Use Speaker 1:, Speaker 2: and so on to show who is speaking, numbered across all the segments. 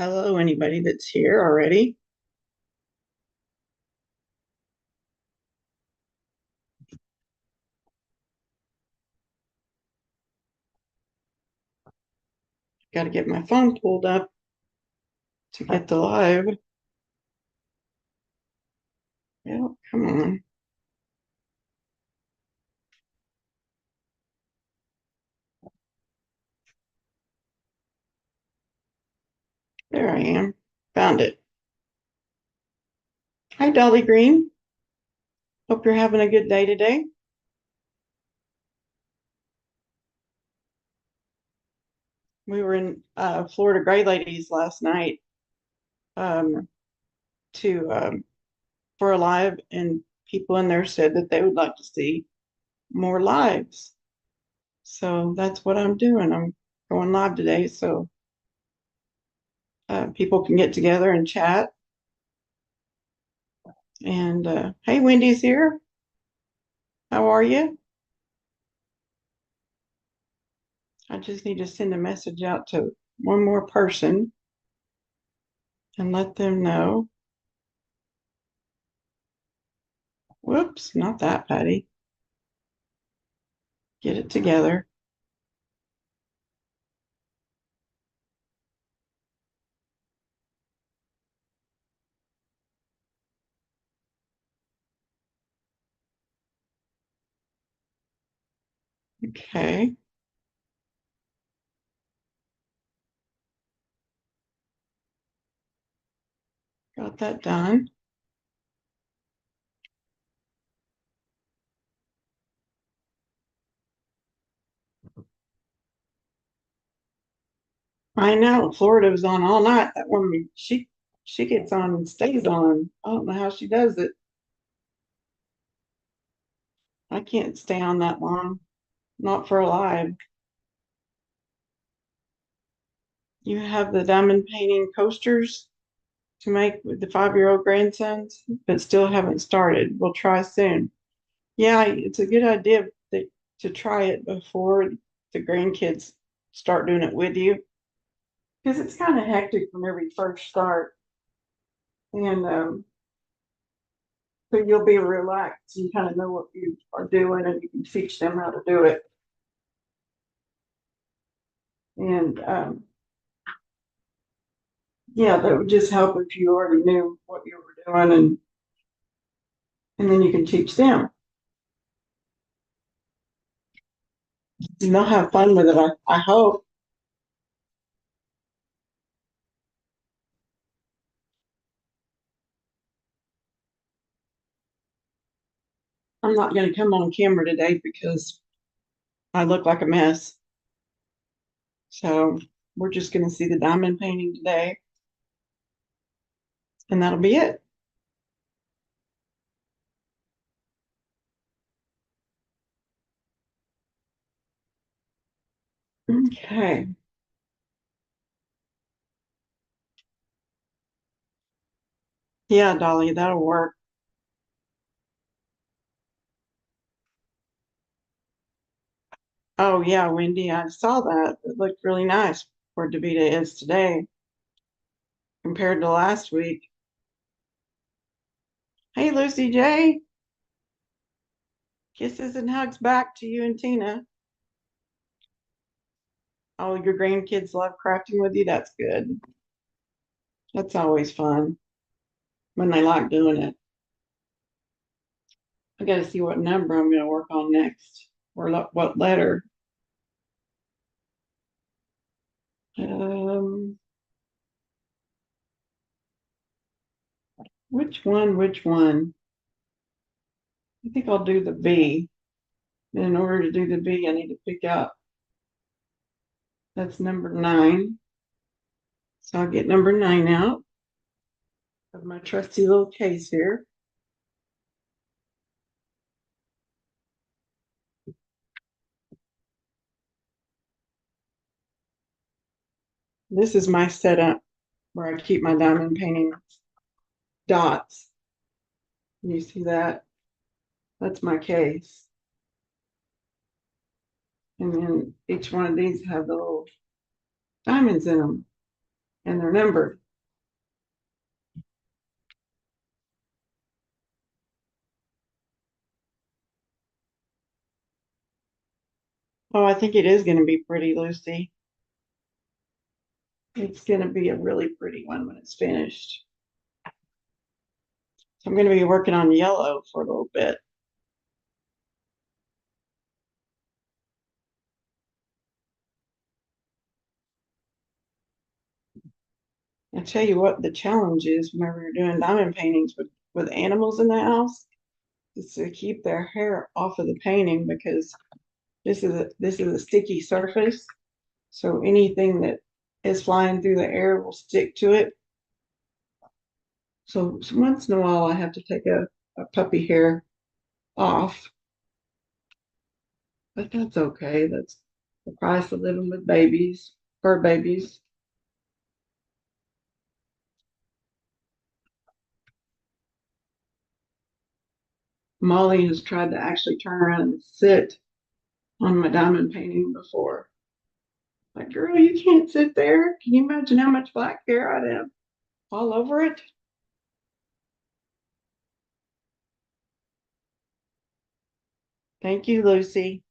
Speaker 1: Hello, anybody that's here already? Got to get my phone pulled up to get the live. Yeah, come on. There I am. Found it. Hi, Dolly Green. Hope you're having a good day today. We were in Florida Gray Ladies last night um, to for a live, and people in there said that they would like to see more lives. So that's what I'm doing. I'm going live today so people can get together and chat. And hey, Wendy's here. How are you? I just need to send a message out to one more person and let them know. Whoops, not that, Patty. Get it together. Okay, got that done. I know Florida was on all night. That woman, she gets on and stays on. I don't know how she does it. I can't stay on that long, not for a live. You have the diamond painting coasters to make with the 5-year-old grandsons, but still haven't started. We'll try soon. Yeah, it's a good idea to try it before the grandkids start doing it with you because it's kind of hectic whenever you first start. And so you'll be relaxed. You kind of know what you are doing and you can teach them how to do it. And yeah, that would just help if you already knew what you were doing and then you can teach them. And they'll have fun with it, I hope. I'm not going to come on camera today because I look like a mess. So we're just going to see the diamond painting today, and that'll be it. Okay. Yeah, Dolly, that'll work. Oh, yeah, Wendy, I saw that. It looked really nice where Davita is today compared to last week. Hey, Lucy J. Kisses and hugs back to you and Tina. Oh, your grandkids love crafting with you. That's good. That's always fun when they like doing it. I got to see what number I'm going to work on next or what letter. Um, which one? Which one? I think I'll do the V. And in order to do the V, I need to pick out that's number 9. So I'll get number 9 out of my trusty little case here. This is my setup where I keep my diamond painting dots. You see that? That's my case. And then each one of these have the little diamonds in them. and they're numbered. Oh, I think it is going to be pretty, Lucy. It's going to be a really pretty one when it's finished. So I'm going to be working on yellow for a little bit. I tell you what, the challenge is whenever you're doing diamond paintings with animals in the house, is to keep their hair off of the painting because this is a sticky surface. So anything that is flying through the air will stick to it. So once in a while, I have to take a puppy hair off, but that's okay. That's the price of living with babies, fur babies. Molly has tried to actually turn around and sit on my diamond painting before. Like, girl, you can't sit there. Can you imagine how much black hair I'd have all over it? Thank you, Lucy.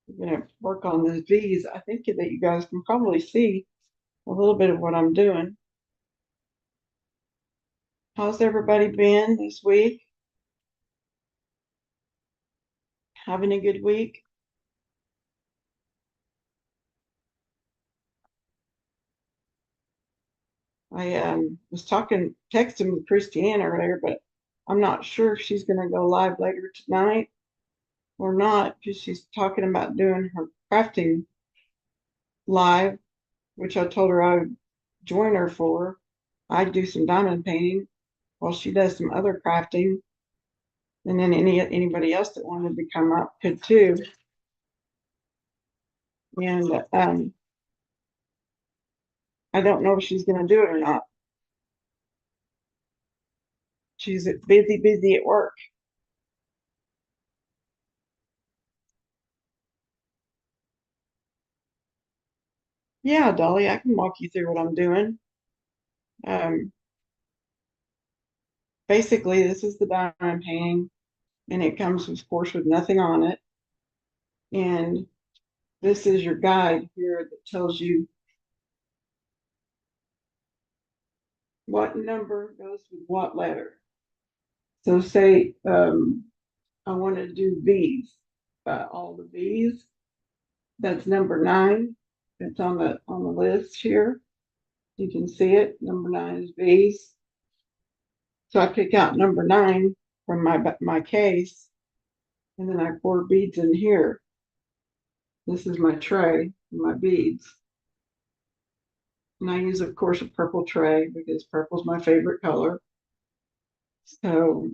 Speaker 1: I'm gonna work on those V's. I think that you guys can probably see a little bit of what I'm doing. How's everybody been this week? Having a good week? I was texting with Christiane earlier, but I'm not sure if she's going to go live later tonight or not because she's talking about doing her crafting live, which I told her I would join her for. I'd do some diamond painting while she does some other crafting, and then anybody else that wanted to come up could too. And I don't know if she's going to do it or not. She's busy at work. Yeah, Dolly, I can walk you through what I'm doing. Um, Basically, this is the diamond painting, and it comes, of course, with nothing on it. And this is your guide here that tells you what number goes with what letter. So, say I want to do V's, all the V's. That's number 9. It's on the list here. You can see it. Number 9 is V's. So I pick out number 9 from my case, and then I pour beads in here. This is my tray, my beads. And I use, of course, a purple tray because purple is my favorite color. So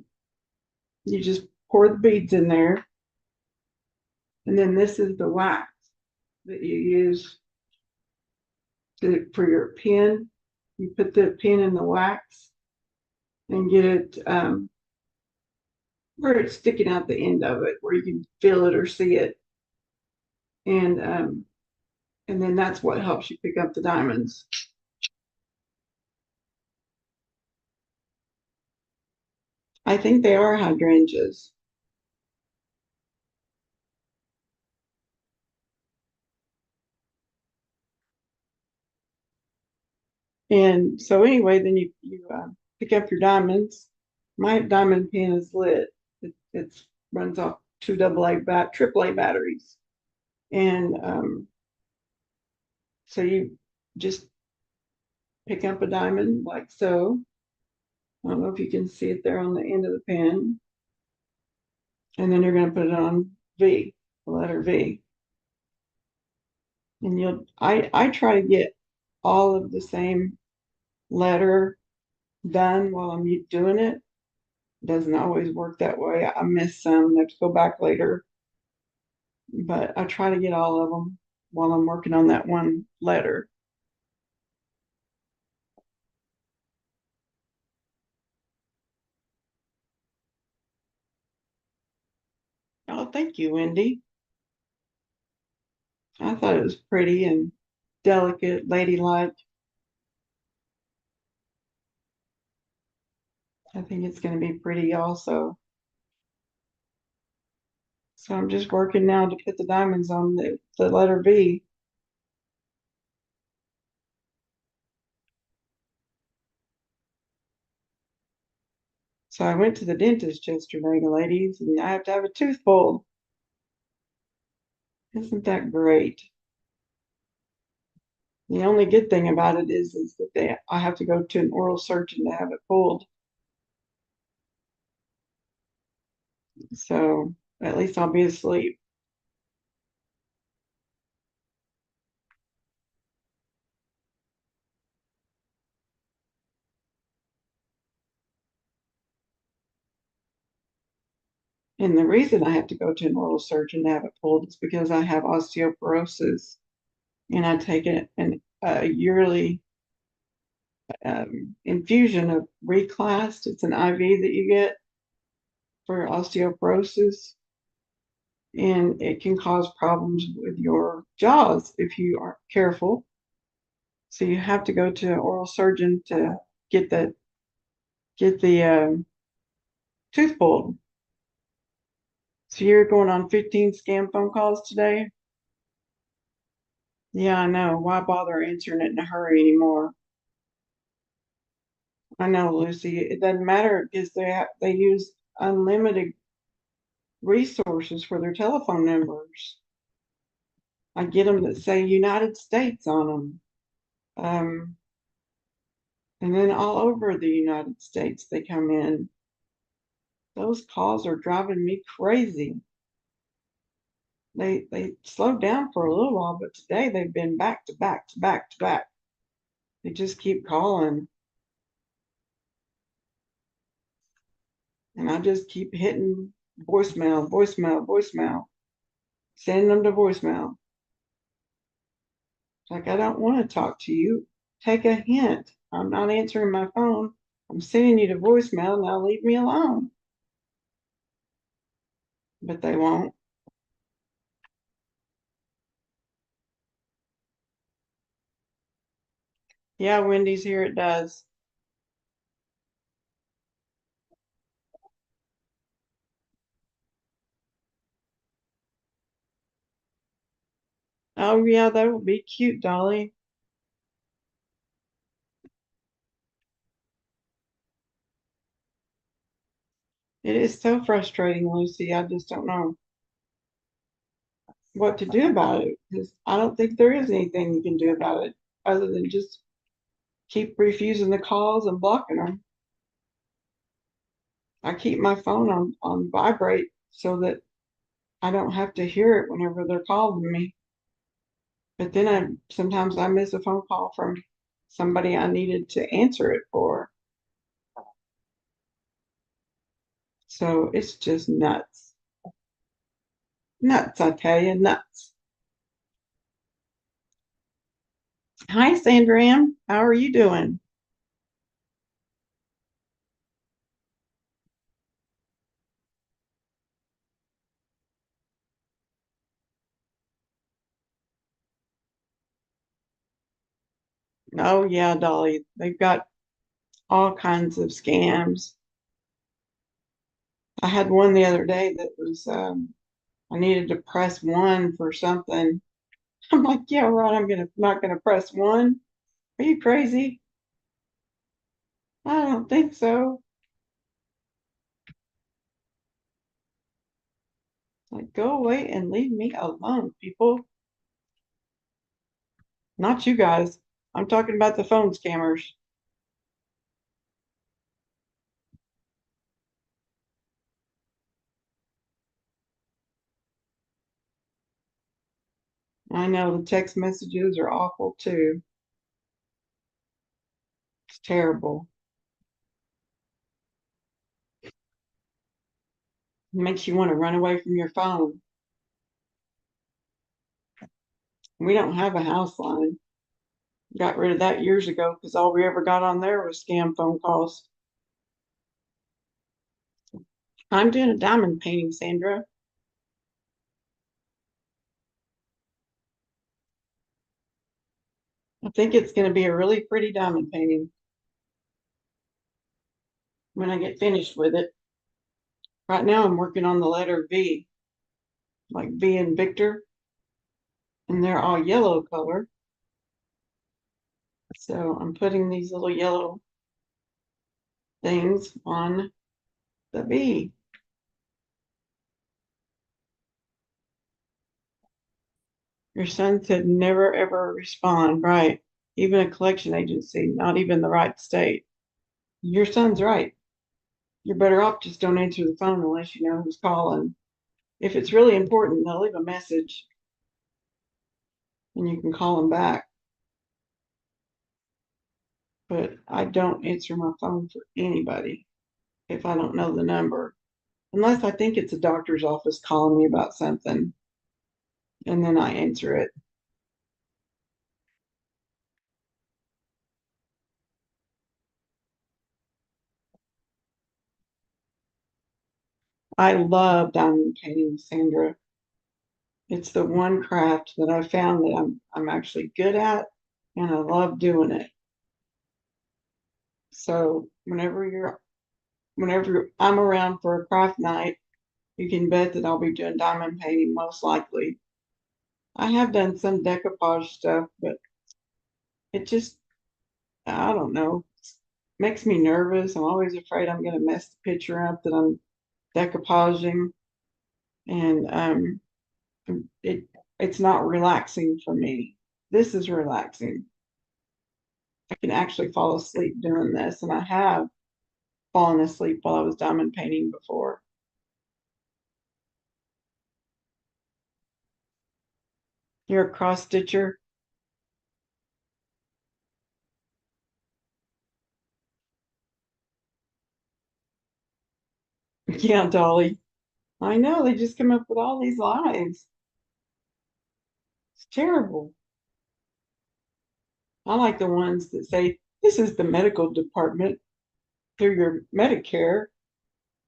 Speaker 1: you just pour the beads in there. And then this is the wax that you use for your pin. You put the pin in the wax and get it where it's sticking out the end of it, where you can feel it or see it. And and then that's what helps you pick up the diamonds. I think they are hydrangeas. And so anyway, then you pick up your diamonds. My diamond pin is lit. It runs off two triple A batteries, and so you just pick up a diamond like so. I don't know if you can see it there on the end of the pin, and then you're going to put it on V, the letter V, and I try to get all of the same letter done while I'm doing it. Doesn't always work that way. I miss some. I have to go back later, but I try to get all of them while I'm working on that one letter. Oh, thank you, Wendy. I thought it was pretty and delicate, ladylike. I think it's going to be pretty also. So I'm just working now to put the diamonds on the letter V. So I went to the dentist yesterday, ladies, and I have to have a tooth pulled. Isn't that great? The only good thing about it is that I have to go to an oral surgeon to have it pulled. So at least I'll be asleep. And the reason I have to go to an oral surgeon to have it pulled is because I have osteoporosis and I take a yearly infusion of Reclast. It's an IV that you get for osteoporosis, and it can cause problems with your jaws if you aren't careful. So you have to go to an oral surgeon to get the tooth pulled. So you're going on 15 scam phone calls today? Yeah, I know. Why bother answering it in a hurry anymore? I know, Lucy. It doesn't matter because they use unlimited resources for their telephone numbers. I get them that say United States on them. And then all over the United States they come in. Those calls are driving me crazy. They slowed down for a little while, but today they've been back to back to back to back. They just keep calling. And I just keep hitting voicemail, voicemail, voicemail, sending them to voicemail. It's like, I don't want to talk to you. Take a hint. I'm not answering my phone. I'm sending you to voicemail. Now leave me alone. But they won't. Yeah, Wendy's here. It does. Oh, yeah, that would be cute, Dolly. It is so frustrating, Lucy. I just don't know what to do about it because I don't think there is anything you can do about it other than just keep refusing the calls and blocking them. I keep my phone on vibrate so that I don't have to hear it whenever they're calling me. But then sometimes I miss a phone call from somebody I needed to answer it for. So it's just nuts. Nuts, I tell you, nuts. Hi, Sandra Ann. How are you doing? Oh, yeah, Dolly. They've got all kinds of scams. I had one the other day that was, I needed to press one for something. I'm like, yeah, right. Not gonna press one. Are you crazy? I don't think so. Like, go away and leave me alone, people. Not you guys. I'm talking about the phone scammers. I know the text messages are awful too. It's terrible. It makes you want to run away from your phone. We don't have a house line. Got rid of that years ago because all we ever got on there was scam phone calls. I'm doing a diamond painting, Sandra. think it's going to be a really pretty diamond painting when I get finished with it. Right now I'm working on the letter V, like V in Victor, and they're all yellow color. So I'm putting these little yellow things on the V. Your son said never ever respond, right? Even a collection agency, not even the right state. Your son's right. You're better off just don't answer the phone unless you know who's calling. If it's really important, they'll leave a message and you can call them back. But I don't answer my phone for anybody if I don't know the number, unless I think it's a doctor's office calling me about something, and then I answer it. I love diamond painting, Sandra. It's the one craft that I found that I'm actually good at, and I love doing it. So whenever I'm around for a craft night, you can bet that I'll be doing diamond painting most likely. I have done some decoupage stuff, but it just, I don't know, makes me nervous. I'm always afraid I'm going to mess the picture up that I'm decoupaging, and it it's not relaxing for me. This is relaxing. I can actually fall asleep doing this, and I have fallen asleep while I was diamond painting before. You're a cross stitcher? Yeah, Dolly. I know they just come up with all these lies. It's terrible. I like the ones that say, this is the medical department through your Medicare.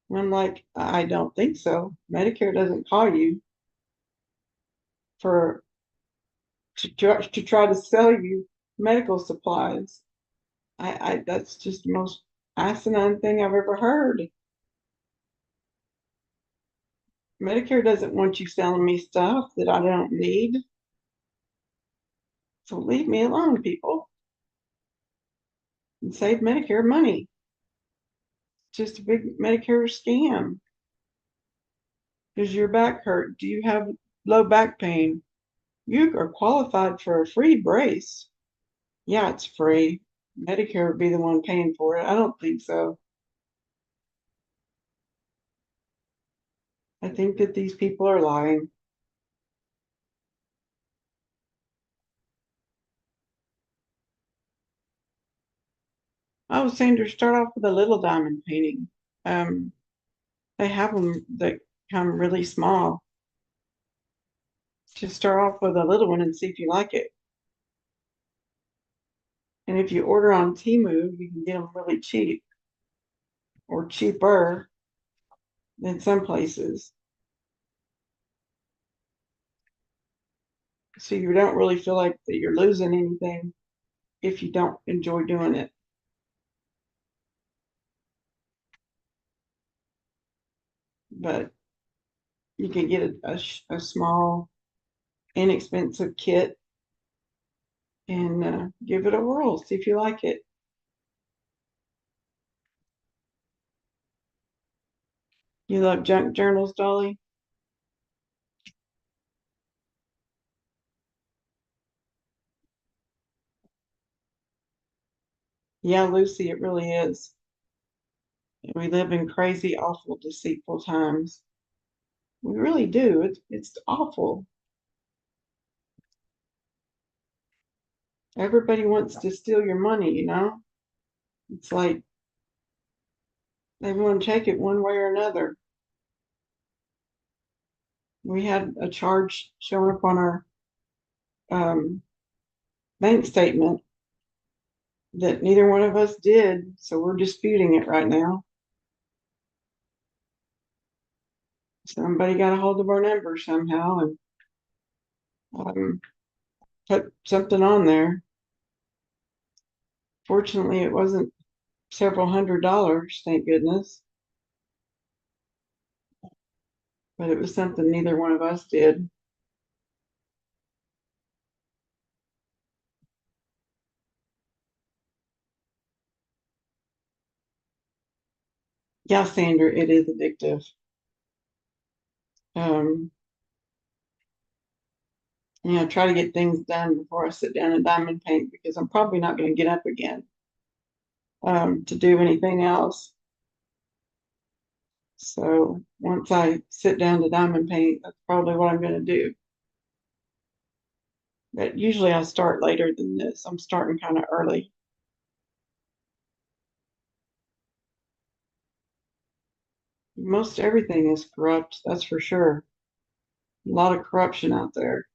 Speaker 1: And I'm like, I don't think so. Medicare doesn't call you for to try to sell you medical supplies. I that's just the most asinine thing I've ever heard. Medicare doesn't want you selling me stuff that I don't need. So leave me alone, people, and save Medicare money. It's just a big Medicare scam. Does your back hurt? Do you have low back pain? You are qualified for a free brace. Yeah, it's free. Medicare would be the one paying for it. I don't think so. I think that these people are lying. Oh, Sandra, start off with a little diamond painting. Um, they have them that come really small. Just start off with a little one and see if you like it. And if you order on Temu, you can get them really cheap or cheaper than some places. So you don't really feel like that you're losing anything if you don't enjoy doing it. But you can get a small, inexpensive kit and give it a whirl. See if you like it. You love junk journals, Dolly? Yeah, Lucy, it really is. We live in crazy, awful, deceitful times. We really do. It's awful. Everybody wants to steal your money, you know? It's like they want to take it one way or another. We had a charge showing up on our um, bank statement that neither one of us did, so we're disputing it right now. Somebody got a hold of our number somehow and put something on there. Fortunately, it wasn't several $100s, thank goodness. But it was something neither one of us did. Yeah, Sandra, it is addictive. Um, Try to get things done before I sit down and diamond paint because I'm probably not going to get up again to do anything else. So once I sit down to diamond paint, that's probably what I'm going to do. But usually I start later than this. I'm starting kind of early. Most everything is corrupt, that's for sure. A lot of corruption out there.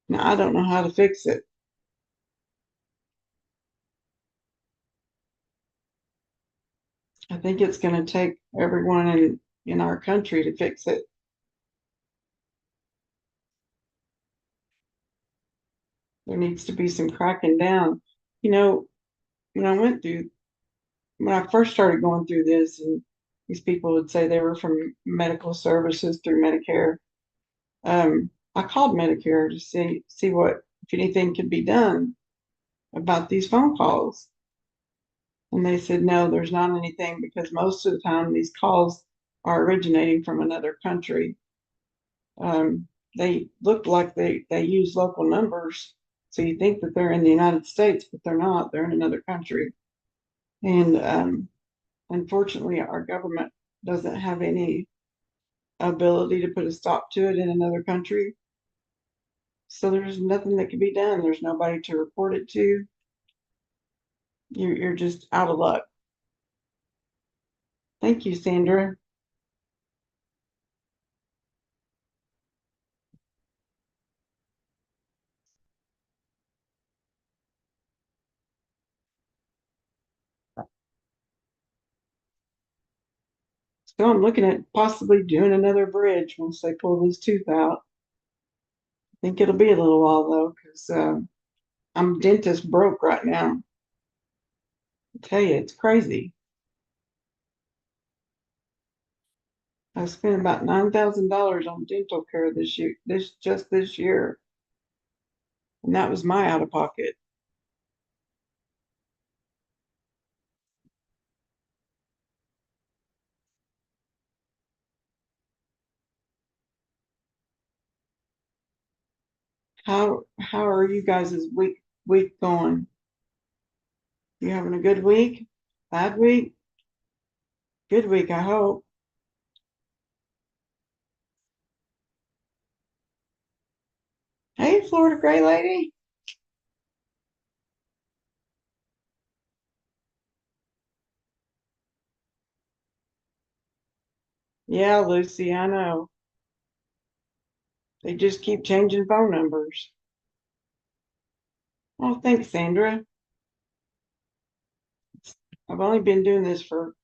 Speaker 1: Now I don't know how to fix it. I think it's going to take everyone in our country to fix it. There needs to be some cracking down. You know, when I went through, when I first started going through this, and these people would say they were from medical services through Medicare. I called Medicare to see what if anything could be done about these phone calls, and they said no, there's not anything because most of the time these calls are originating from another country. Um, they look like they use local numbers, so you think that they're in the United States, but they're not. They're in another country, and unfortunately, our government doesn't have any ability to put a stop to it in another country. So there's nothing that can be done. There's nobody to report it to. You're just out of luck. Thank you, Sandra. So I'm looking at possibly doing another bridge once they pull this tooth out. I think it'll be a little while though, because I'm dentist broke right now. I tell you, it's crazy. I spent about $9,000 on dental care this year, this year, and that was my out of pocket. How are you guys' week going? You having a good week? Bad week? Good week, I hope. Hey, Florida Gray Lady. Yeah, Lucy, I know. They just keep changing phone numbers. Oh, thanks, Sandra. I've only been doing this for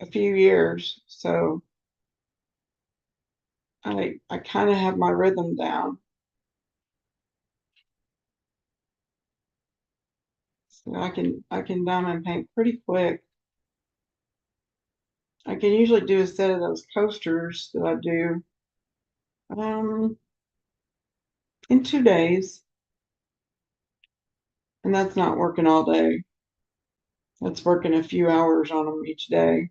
Speaker 1: a few years, so I kind of have my rhythm down. So I can diamond paint pretty quick. I can usually do a set of those coasters that I do um in 2 days, and that's not working all day. That's working a few hours on them each day,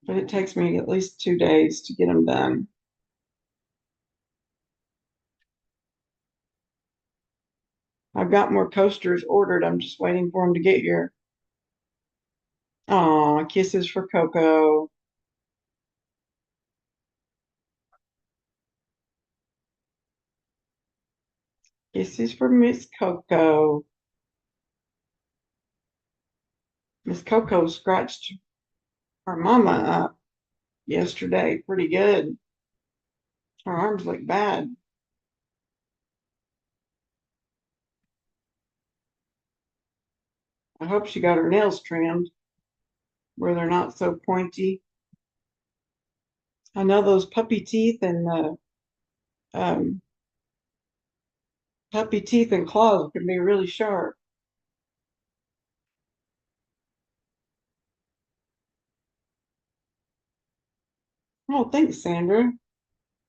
Speaker 1: but it takes me at least 2 days to get them done. I've got more coasters ordered. I'm just waiting for them to get here. Oh, kisses for Coco. Kisses for Miss Coco. Miss Coco scratched her mama up yesterday pretty good. Her arms look bad. I hope she got her nails trimmed where they're not so pointy. I know those puppy teeth and um, puppy teeth and claws can be really sharp. Oh, thanks, Sandra.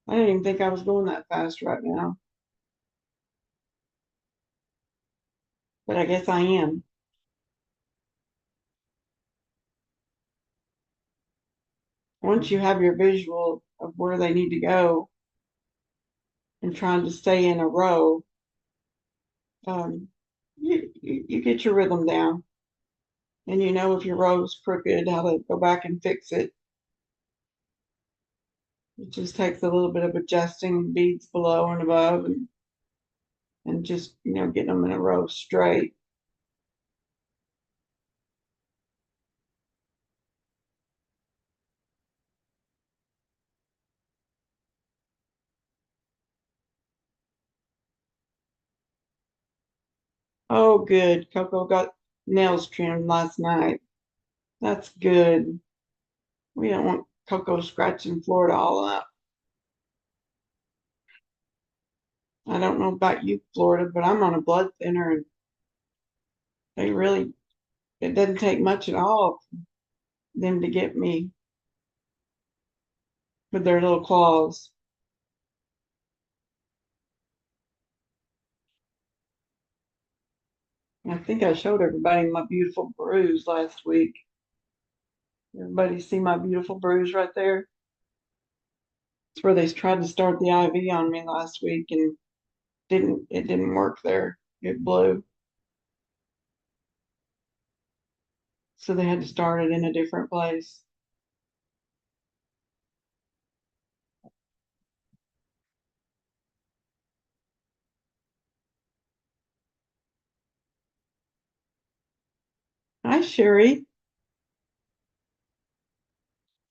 Speaker 1: I didn't even think I was going that fast right now, but I guess I am. Once you have your visual of where they need to go and trying to stay in a row, um, you get your rhythm down and you know if your row's crooked, how to go back and fix it. It just takes a little bit of adjusting beads below and above and just, getting them in a row straight. Oh, good. Coco got nails trimmed last night. That's good. We don't want Coco scratching Florida all up. I don't know about you, Florida, but I'm on a blood thinner and they really, it doesn't take much at all for them to get me with their little claws. I think I showed everybody my beautiful bruise last week. Everybody see my beautiful bruise right there? It's where they tried to start the IV on me last week and it didn't work there. It blew. So they had to start it in a different place. Hi, Sherry.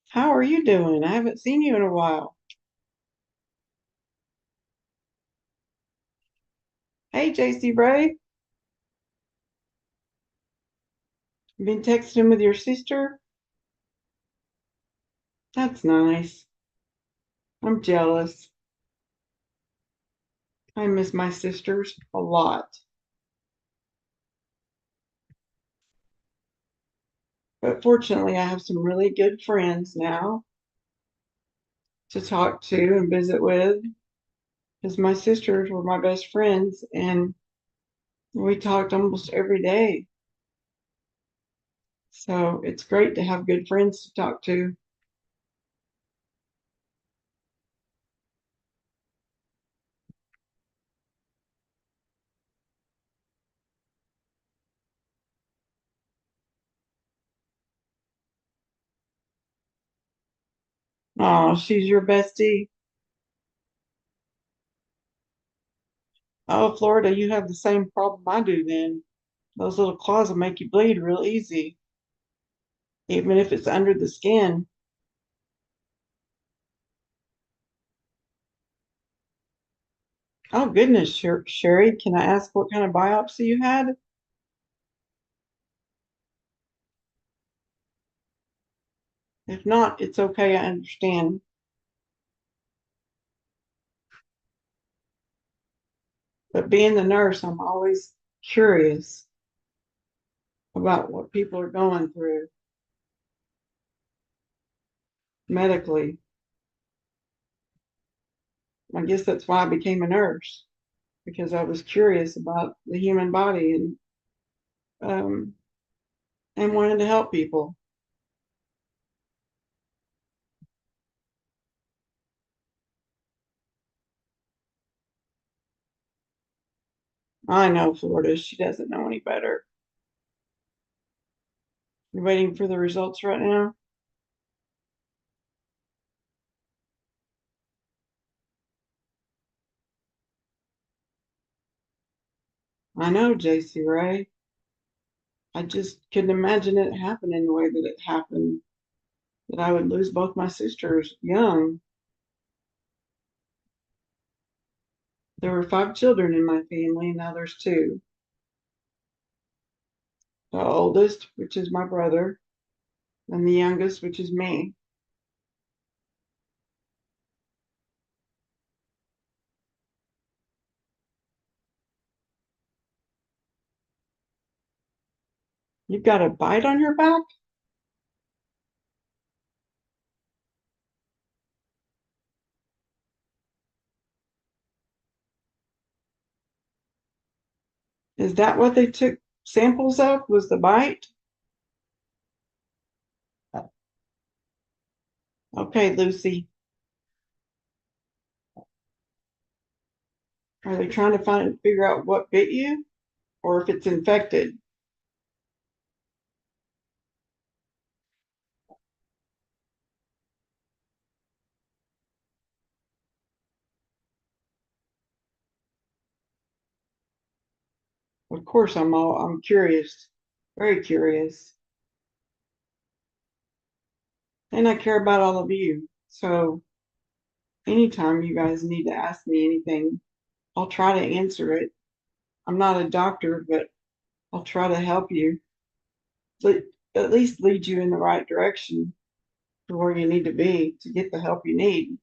Speaker 1: How are you doing? I haven't seen you in a while. Hey, JC Ray. You been texting with your sister? That's nice. I'm jealous. I miss my sisters a lot. But fortunately, I have some really good friends now to talk to and visit with because my sisters were my best friends and we talked almost every day. So it's great to have good friends to talk to. Oh, she's your bestie. Oh, Florida, you have the same problem I do then. Those little claws will make you bleed real easy, even if it's under the skin. Oh, goodness, Sherry, can I ask what kind of biopsy you had? If not, it's okay, I understand. But being the nurse, I'm always curious about what people are going through medically. I guess that's why I became a nurse, because I was curious about the human body um, and wanted to help people. I know Florida, she doesn't know any better. You're waiting for the results right now? I know, JC Ray. I just couldn't imagine it happening the way that it happened, that I would lose both my sisters young. There were 5 children in my family, and now there's two. The oldest, which is my brother, and the youngest, which is me. You've got a bite on your back? Is that what they took samples of? Was the bite? Okay, Lucy. Are they trying to figure out what bit you or if it's infected? Of course, I'm curious, very curious, and I care about all of you. So anytime you guys need to ask me anything, I'll try to answer it. I'm not a doctor, but I'll try to help you, but at least lead you in the right direction to where you need to be to get the help you need.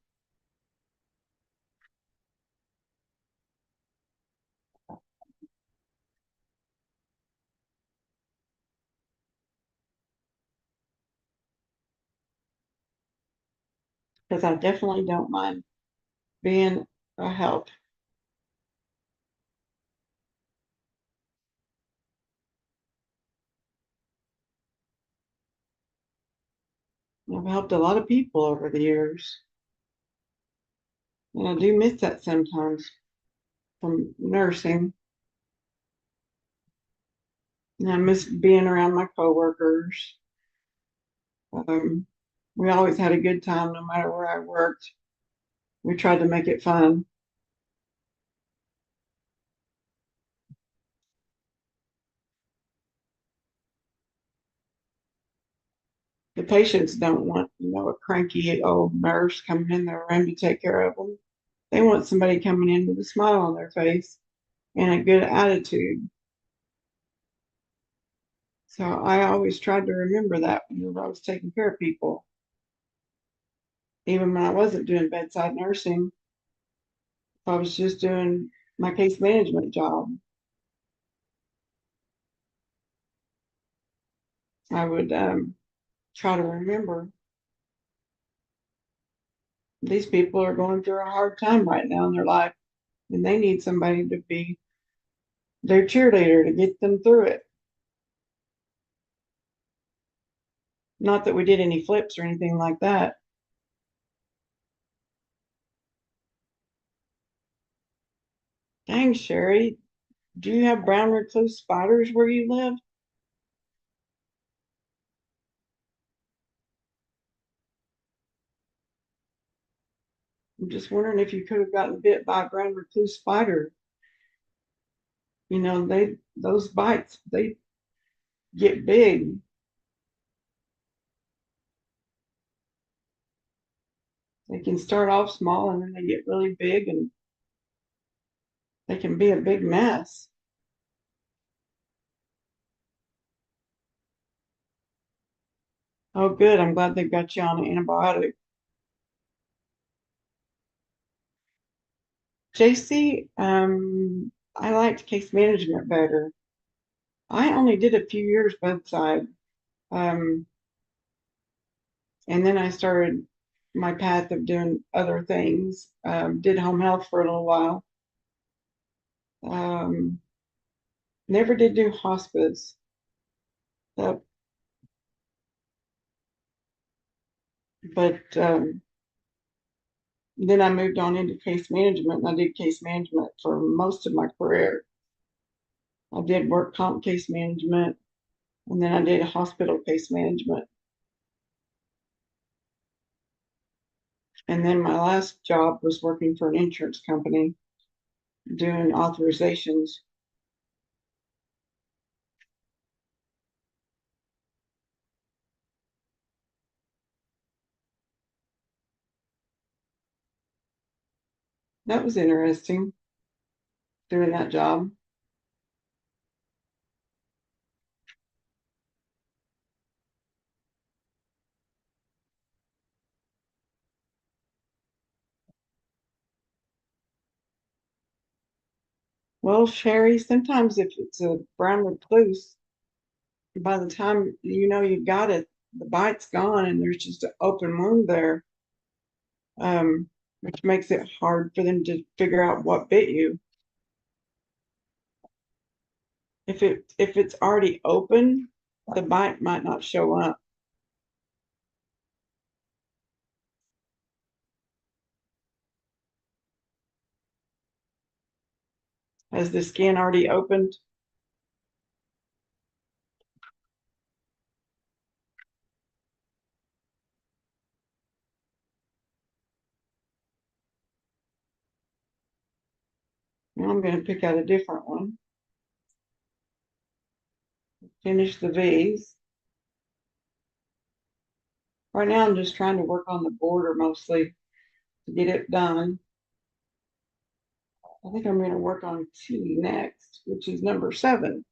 Speaker 1: Because I definitely don't mind being a help. I've helped a lot of people over the years, and I do miss that sometimes from nursing. And I miss being around my coworkers. Um, we always had a good time no matter where I worked. We tried to make it fun. The patients don't want, a cranky old nurse coming in their room to take care of them. They want somebody coming in with a smile on their face and a good attitude. So I always tried to remember that whenever I was taking care of people. Even when I wasn't doing bedside nursing, I was just doing my case management job. I would try to remember these people are going through a hard time right now in their life, and they need somebody to be their cheerleader to get them through it. Not that we did any flips or anything like that. Dang, Sherry, do you have brown recluse spiders where you live? I'm just wondering if you could have gotten bit by a brown recluse spider. Those bites, they get big. They can start off small and then they get really big and they can be a big mess. Oh, good. I'm glad they got you on an antibiotic. JC, I liked case management better. I only did a few years bedside. Um, and then I started my path of doing other things. Did home health for a little while. Um, never did do hospice. Uh, but then I moved on into case management, and I did case management for most of my career. I did work comp case management, and then I did hospital case management. And then my last job was working for an insurance company doing authorizations. That was interesting doing that job. Well, Sherry, sometimes if it's a brown recluse, by the time you know you got it, the bite's gone and there's just an open wound there, which makes it hard for them to figure out what bit you. If it's already open, the bite might not show up. Has the skin already opened? Now I'm going to pick out a different one. Finish the V's. Right now I'm just trying to work on the border mostly to get it done. I think I'm going to work on T next, which is number 7.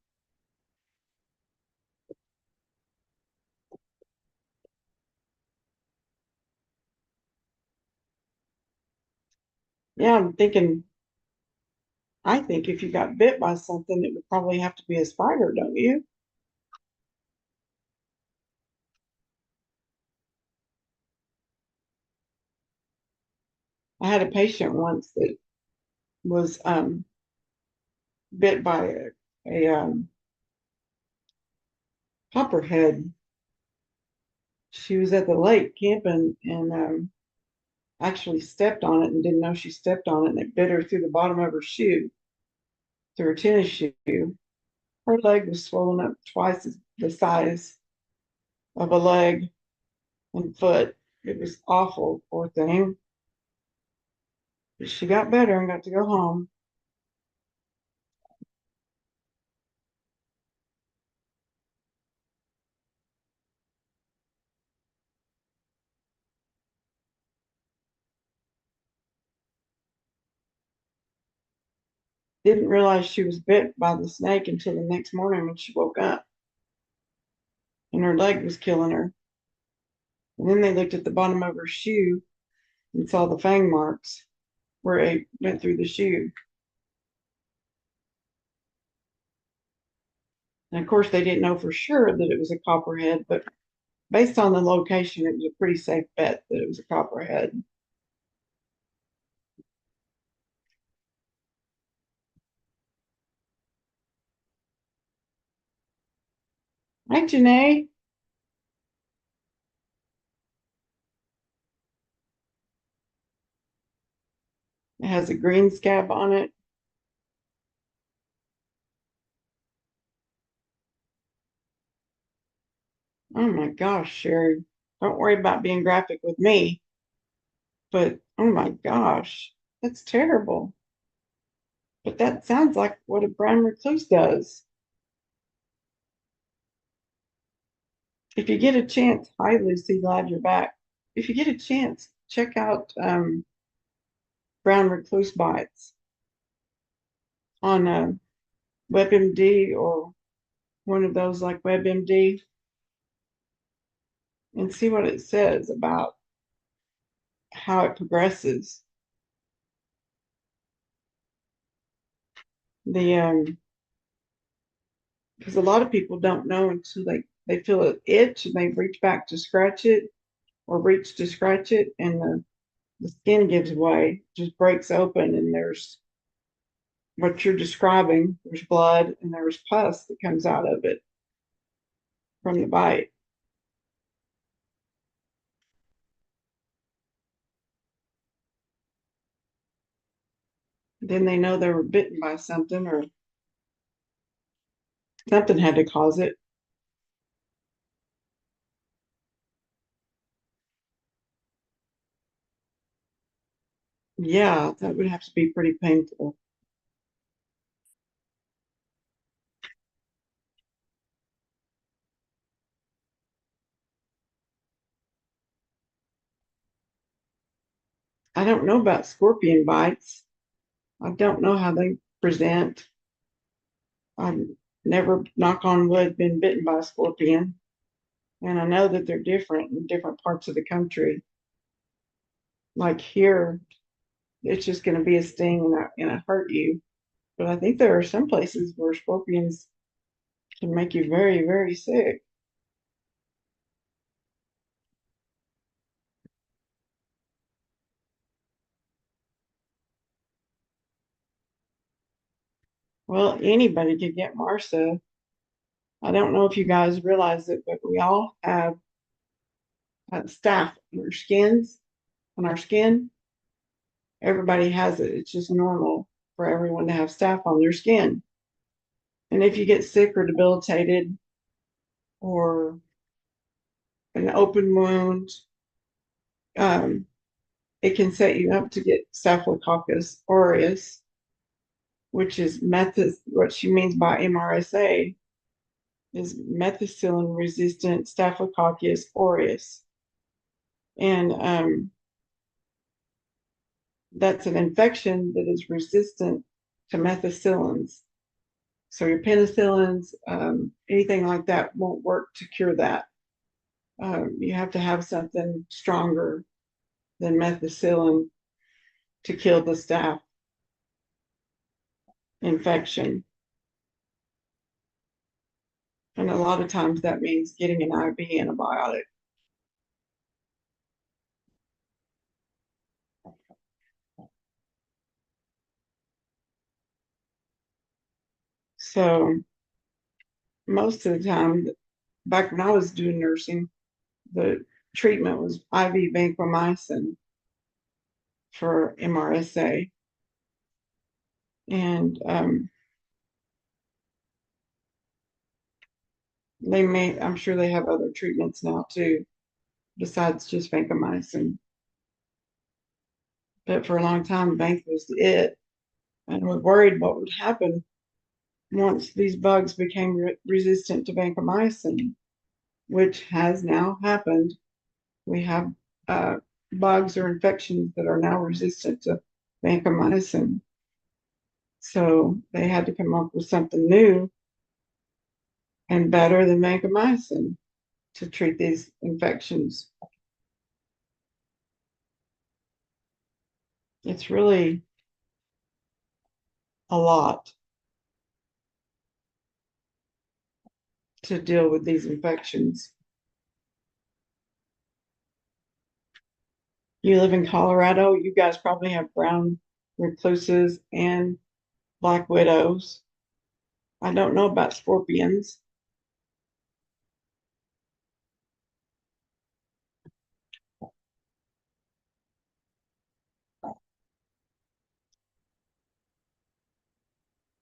Speaker 1: Yeah, I think if you got bit by something, it would probably have to be a spider, don't you? I had a patient once that was bit by a copperhead. She was at the lake camping and actually stepped on it and didn't know she stepped on it, and it bit her through the bottom of her shoe, through her tennis shoe. Her leg was swollen up twice the size of a leg and foot. It was awful, poor thing. But she got better and got to go home. Didn't realize she was bit by the snake until the next morning when she woke up and her leg was killing her. And then they looked at the bottom of her shoe and saw the fang marks where it went through the shoe. And of course, they didn't know for sure that it was a copperhead, but based on the location, it was a pretty safe bet that it was a copperhead. Hi, Janae. It has a green scab on it. Oh my gosh, Sherry. Don't worry about being graphic with me, but oh my gosh, that's terrible. But that sounds like what a brown recluse does. If you get a chance, hi Lucy, glad you're back. If you get a chance, check out brown recluse bites on WebMD or one of those like WebMD and see what it says about how it progresses. The because a lot of people don't know until they feel an itch and they reach back to scratch it or reach to scratch it and the skin gives way, just breaks open and there's what you're describing. There's blood and there's pus that comes out of it from the bite. Then they know they were bitten by something or something had to cause it. Yeah, that would have to be pretty painful. I don't know about scorpion bites. I don't know how they present. I've never, knock on wood, been bitten by a scorpion. And I know that they're different in different parts of the country. Like here, it's just going to be a sting and hurt you. But I think there are some places where scorpions can make you very, very sick. Well, anybody could get MRSA. I don't know if you guys realize it, but we all have staph on our skin. Everybody has it. It's just normal for everyone to have staph on their skin. And if you get sick or debilitated or an open wound, um, it can set you up to get Staphylococcus aureus, which is what she means by MRSA is methicillin resistant Staphylococcus aureus. And that's an infection that is resistant to methicillins. So your penicillins, anything like that won't work to cure that. You have to have something stronger than methicillin to kill the staph infection. And a lot of times that means getting an IV antibiotic. So most of the time, back when I was doing nursing, the treatment was IV vancomycin for MRSA. And I'm sure they have other treatments now too, besides just vancomycin. But for a long time, vanc was it. And we worried what would happen once these bugs became resistant to vancomycin, which has now happened. We have uh, bugs or infections that are now resistant to vancomycin. So they had to come up with something new and better than vancomycin to treat these infections. It's really a lot to deal with these infections. You live in Colorado, you guys probably have brown recluses and black widows. I don't know about scorpions.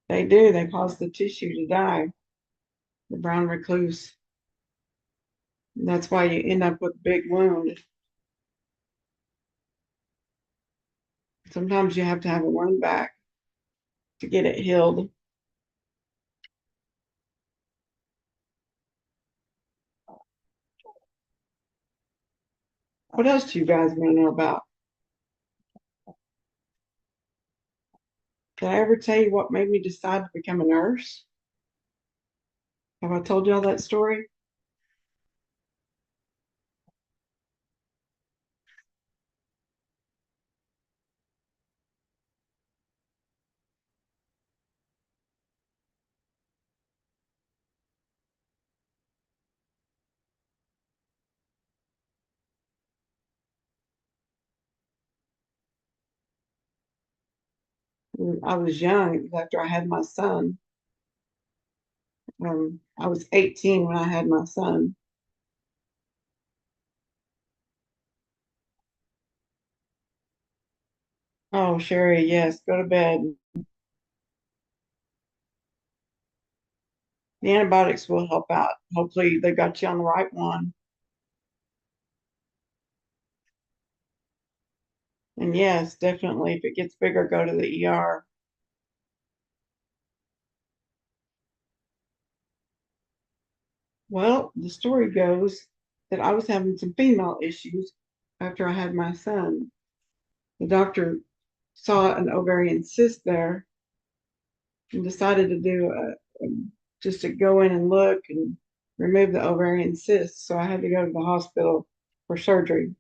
Speaker 1: They do, they cause the tissue to die, the brown recluse. And that's why you end up with a big wound. Sometimes you have to have a wound back to get it healed. What else do you guys want to know about? Did I ever tell you what made me decide to become a nurse? Have I told y'all that story? I was young. It was after I had my son. I was 18 when I had my son. Oh, Sherry, yes, go to bed. The antibiotics will help out. Hopefully, they got you on the right one. And yes, definitely, if it gets bigger, go to the ER. Well, the story goes that I was having some female issues after I had my son. The doctor saw an ovarian cyst there and decided to do just to go in and look and remove the ovarian cyst. So I had to go to the hospital for surgery.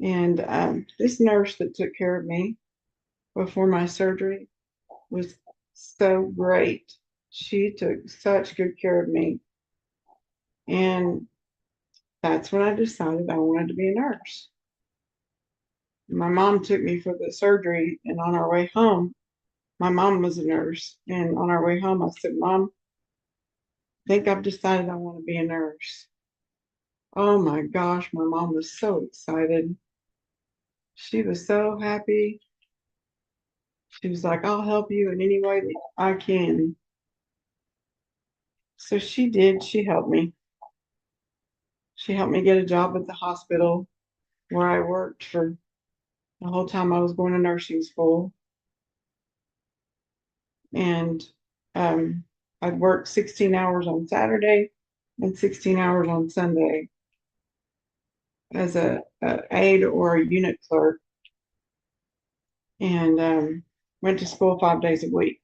Speaker 1: And this nurse that took care of me before my surgery was so great. She took such good care of me. And that's when I decided I wanted to be a nurse. My mom took me for the surgery, and on our way home, my mom was a nurse. And on our way home, I said, Mom, I think I've decided I want to be a nurse. Oh my gosh, my mom was so excited. She was so happy. She was like, I'll help you in any way that I can. So she did. She helped me. She helped me get a job at the hospital where I worked for the whole time I was going to nursing school. And um, I'd work 16 hours on Saturday and 16 hours on Sunday as a aide or a unit clerk, and went to school 5 days a week,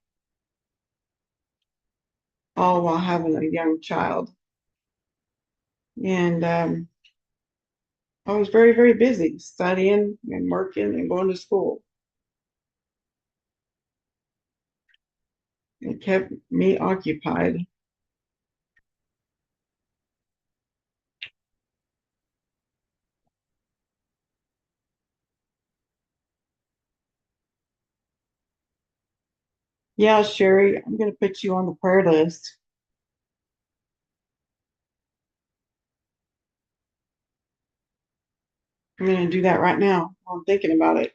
Speaker 1: all while having a young child. And I was very, very busy studying and working and going to school. It kept me occupied. Yeah, Sherry, I'm going to put you on the prayer list. I'm going to do that right now while I'm thinking about it.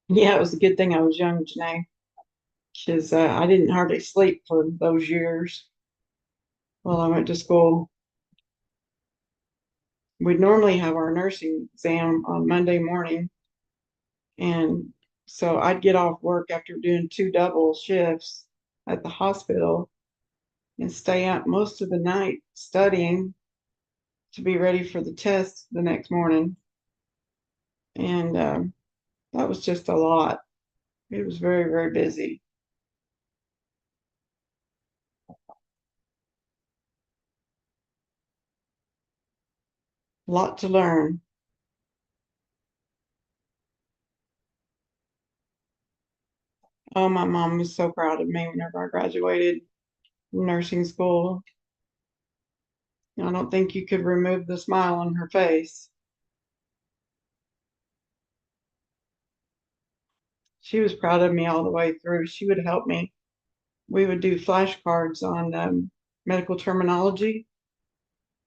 Speaker 1: Yeah, it was a good thing I was young, Janae, because I didn't hardly sleep for those years while I went to school. We'd normally have our nursing exam on Monday morning. And so I'd get off work after doing two double shifts at the hospital and stay out most of the night studying to be ready for the test the next morning. And that was just a lot. It was very, very busy. A lot to learn. Oh, my mom was so proud of me whenever I graduated from nursing school. I don't think you could remove the smile on her face. She was proud of me all the way through. She would help me. We would do flashcards on medical terminology,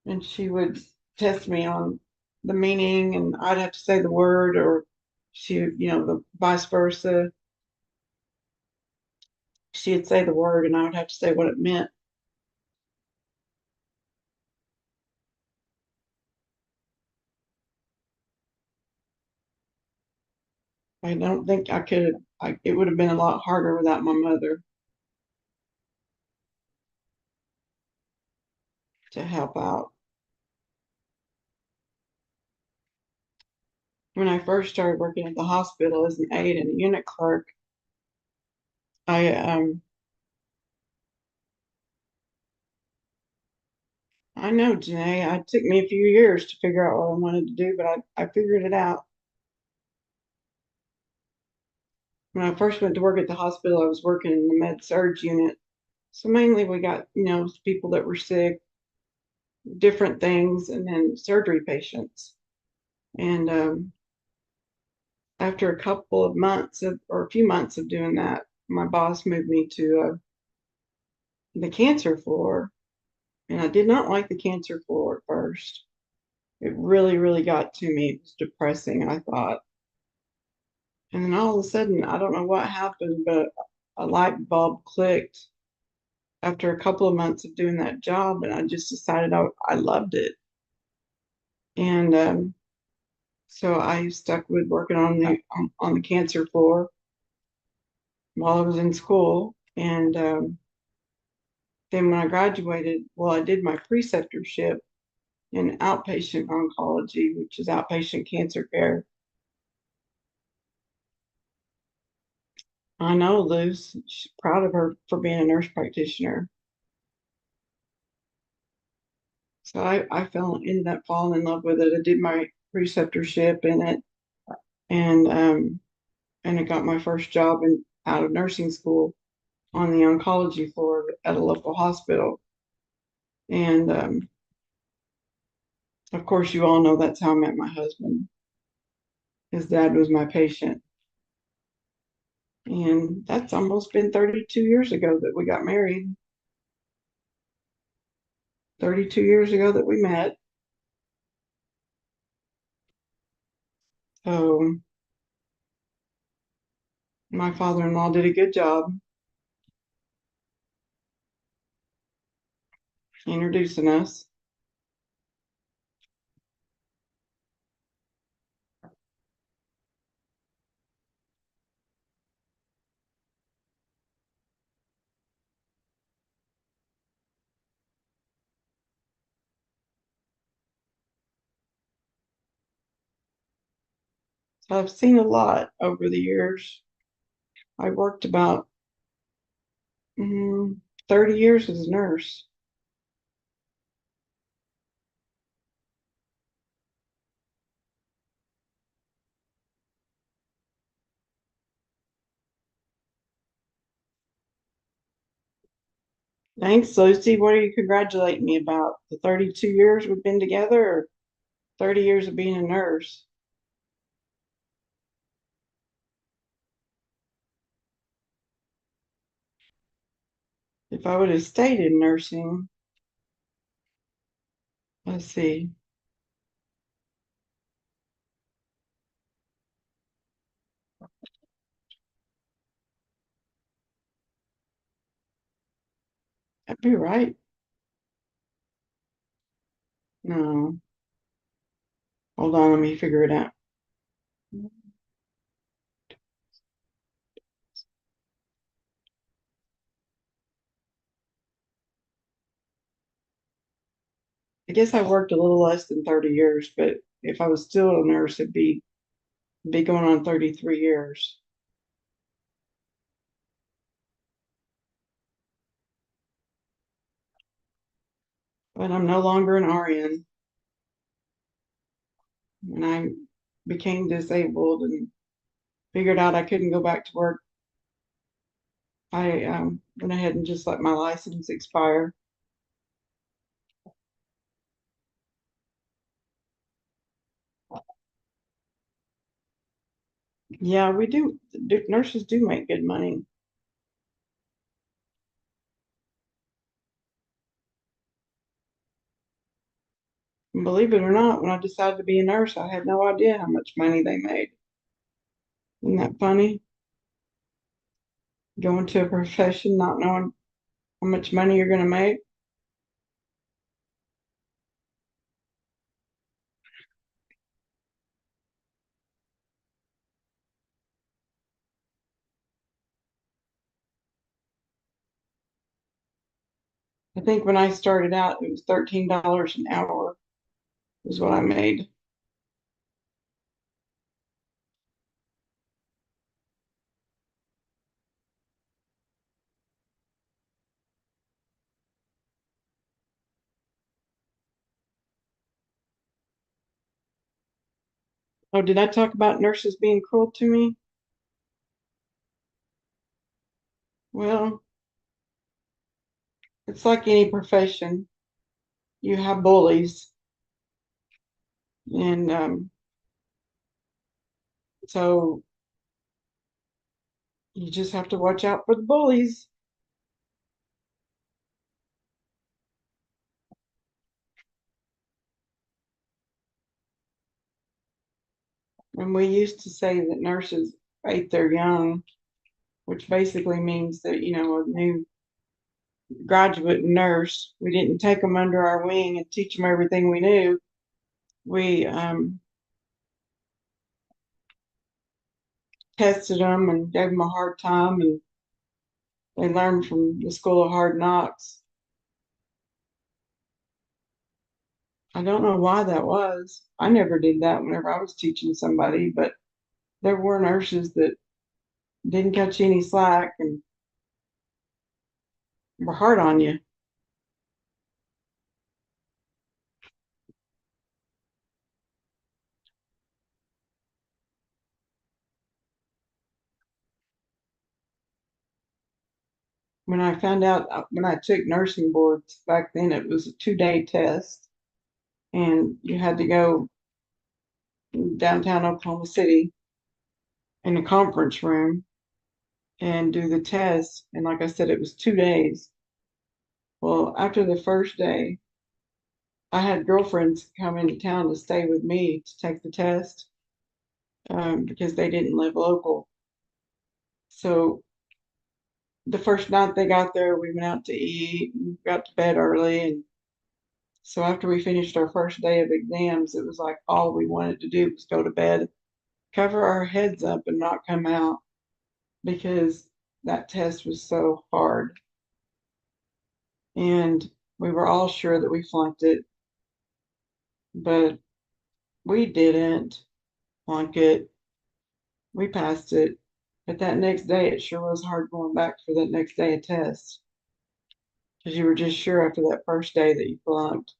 Speaker 1: and she would test me on the meaning, and I'd have to say the word, or the vice versa. She'd say the word, and I would have to say what it meant. I don't think I could. It would have been a lot harder without my mother to help out. When I first started working at the hospital as an aide and a unit clerk, I I know, Janae, it took me a few years to figure out what I wanted to do, but I figured it out. When I first went to work at the hospital, I was working in the med surge unit. So mainly we got, people that were sick, different things, and then surgery patients. And after a couple of months or a few months of doing that, my boss moved me to the cancer floor. And I did not like the cancer floor at first. It really, really got to me. It was depressing, I thought. And then all of a sudden, I don't know what happened, but a light bulb clicked after a couple of months of doing that job. And I just decided I loved it. And so I stuck with working on the cancer floor while I was in school. And then when I graduated, well, I did my preceptorship in outpatient oncology, which is outpatient cancer care. I know Lu's she's proud of her for being a nurse practitioner. So I ended up falling in love with it. I did my preceptorship in it, and I got my first job out of nursing school on the oncology floor at a local hospital. And of course, you all know that's how I met my husband. His dad was my patient. And that's almost been 32 years ago that we got married, 32 years ago that we met. So my father-in-law did a good job introducing us. So I've seen a lot over the years. I worked about 30 years as a nurse. Thanks, Lucy. What are you congratulating me about? The 32 years we've been together or 30 years of being a nurse? If I would have stayed in nursing, let's see, I'd be right. No, hold on, let me figure it out. I guess I worked a little less than 30 years, but if I was still a nurse, it'd be going on 33 years. But I'm no longer an RN. When I became disabled and figured out I couldn't go back to work, I went ahead and just let my license expire. Yeah, we do. Nurses do make good money. And believe it or not, when I decided to be a nurse, I had no idea how much money they made. Isn't that funny? Going to a profession not knowing how much money you're going to make. I think when I started out, it was $13 an hour is what I made. Oh, did I talk about nurses being cruel to me? Well, it's like any profession. You have bullies, and so you just have to watch out for the bullies. And we used to say that nurses ate their young, which basically means that, a new graduate nurse, we didn't take them under our wing and teach them everything we knew. we tested them and gave them a hard time, and they learned from the School of Hard Knocks. I don't know why that was. I never did that whenever I was teaching somebody, but there were nurses that didn't catch any slack and were hard on you. When I found out, when I took nursing boards back then, it was a 2-day test, and you had to go downtown Oklahoma City in a conference room and do the test. And like I said, it was 2 days. Well, after the first day, I had girlfriends come into town to stay with me to take the test because they didn't live local. So the first night they got there, we went out to eat and got to bed early. And so after we finished our first day of exams, it was like all we wanted to do was go to bed, cover our heads up, and not come out because that test was so hard. And we were all sure that we flunked it, but we didn't flunk it. We passed it. But that next day, it sure was hard going back for that next day of tests because you were just sure after that first day that you flunked.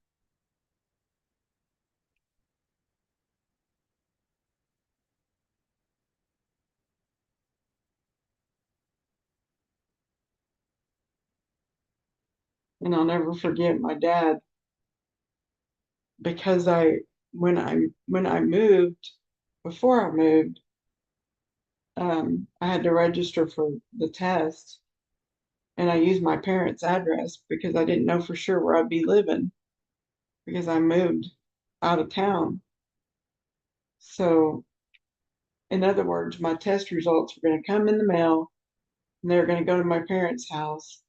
Speaker 1: And I'll never forget my dad because when I moved, before I moved, I had to register for the test, and I used my parents' address because I didn't know for sure where I'd be living because I moved out of town. So, in other words, my test results were going to come in the mail, and they were going to go to my parents' house.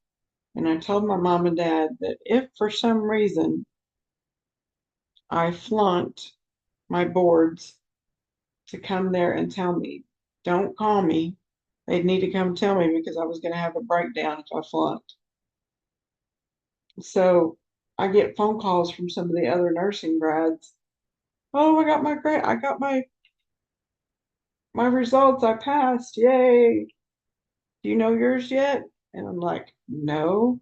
Speaker 1: And I told my mom and dad that if for some reason I flunked my boards, to come there and tell me. Don't call me. They'd need to come tell me because I was going to have a breakdown if I flunked. So I get phone calls from some of the other nursing grads. Oh, I got my results. I passed. Yay. Do you know yours yet? And I'm like, no.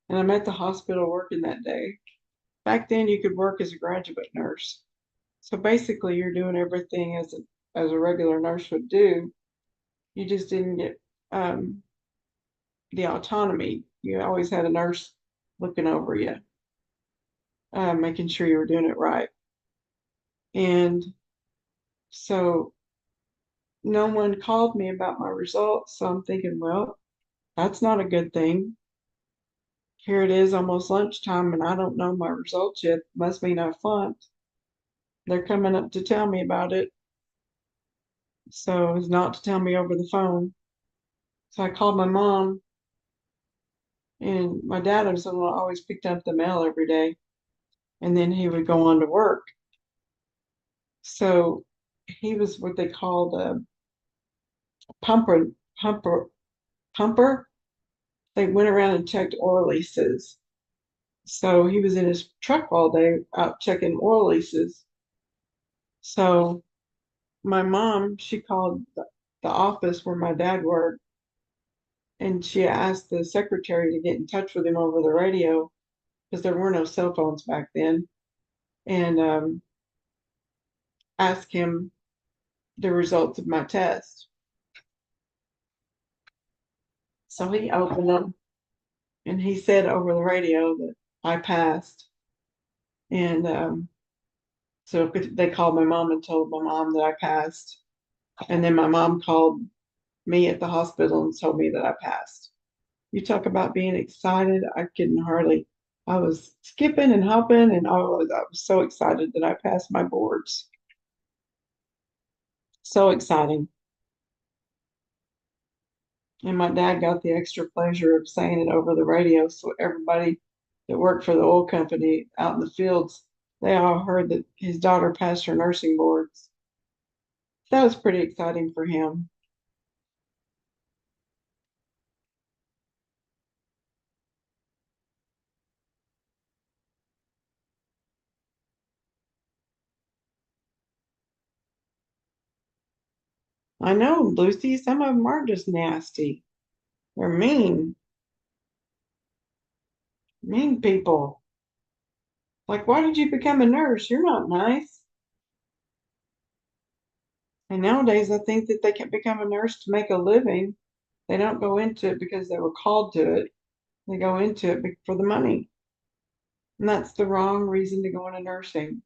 Speaker 1: And I'm at the hospital working that day. Back then you could work as a graduate nurse. So basically you're doing everything as a regular nurse would do. You just didn't get the autonomy. You always had a nurse looking over you, making sure you were doing it right. And so no one called me about my results. So I'm thinking, well, that's not a good thing. Here it is almost lunchtime and I don't know my results yet. Must mean I flunked. They're coming up to tell me about it. So it's not to tell me over the phone. So I called my mom, and my dad was the one who always picked up the mail every day. And then he would go on to work. So he was what they called a pumper, pumper, pumper. They went around and checked oil leases. So he was in his truck all day out checking oil leases. So my mom, she called the office where my dad worked, and she asked the secretary to get in touch with him over the radio because there were no cell phones back then, and ask him the results of my test. So he opened them and he said over the radio that I passed. And so they called my mom and told my mom that I passed. And then my mom called me at the hospital and told me that I passed. You talk about being excited. I couldn't hardly, I was skipping and hopping, and I was so excited that I passed my boards. So exciting. And my dad got the extra pleasure of saying it over the radio. So everybody that worked for the oil company out in the fields, they all heard that his daughter passed her nursing boards. That was pretty exciting for him. I know, Lucy, some of them are just nasty. They're mean, mean people. Like, why did you become a nurse? You're not nice. And nowadays, I think that they can become a nurse to make a living. They don't go into it because they were called to it. They go into it for the money. And that's the wrong reason to go into nursing.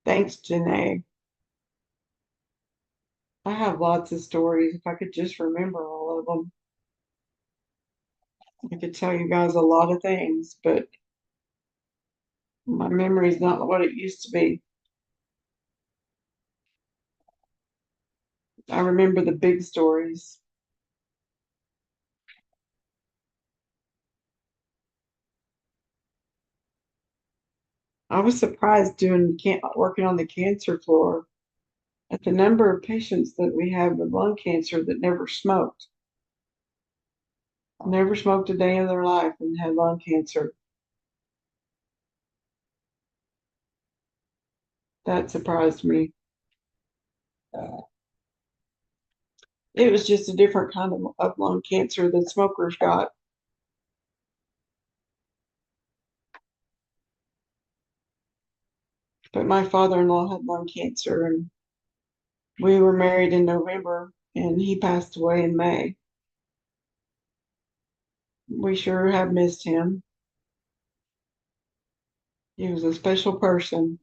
Speaker 1: Thanks, Janae. I have lots of stories. If I could just remember all of them, I could tell you guys a lot of things, but my memory is not what it used to be. I remember the big stories. I was surprised working on the cancer floor at the number of patients that we have with lung cancer that never smoked a day in their life and had lung cancer. That surprised me. It was just a different kind of lung cancer that smokers got. But my father-in-law had lung cancer, and we were married in November, and he passed away in May. We sure have missed him. He was a special person.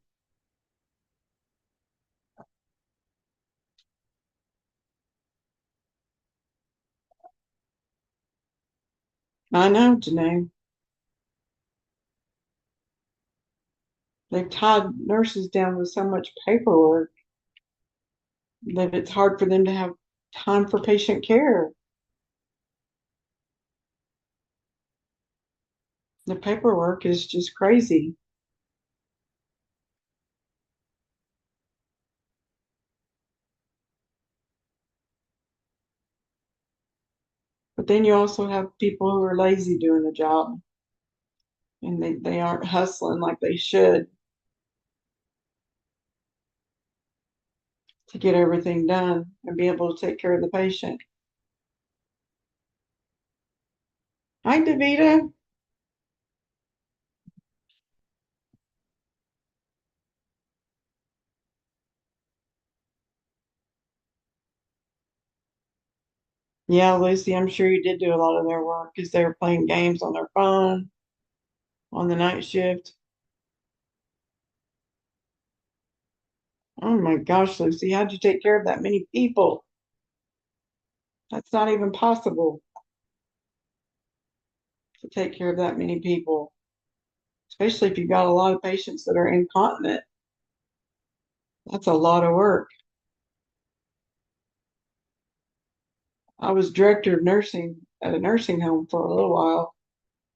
Speaker 1: I know, Janae. They've tied nurses down with so much paperwork that it's hard for them to have time for patient care. The paperwork is just crazy. But then you also have people who are lazy doing the job and they aren't hustling like they should to get everything done and be able to take care of the patient. Hi, Davita. Yeah, Lucy, I'm sure you did do a lot of their work because they were playing games on their phone on the night shift. Oh my gosh, Lucy, how'd you take care of that many people? That's not even possible to take care of that many people, especially if you've got a lot of patients that are incontinent. That's a lot of work. I was director of nursing at a nursing home for a little while.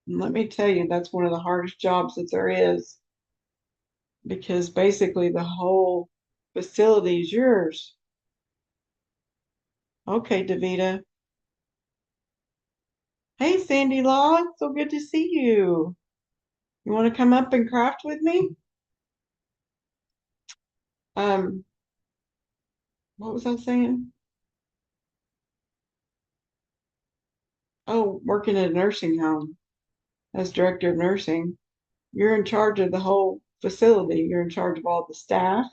Speaker 1: And let me tell you, that's one of the hardest jobs that there is because basically the whole facility is yours. Okay, Davita. Hey, Sandy Law, so good to see you. You want to come up and craft with me? Um, what was I saying? Oh, working at a nursing home as director of nursing. You're in charge of the whole facility. You're in charge of all the staff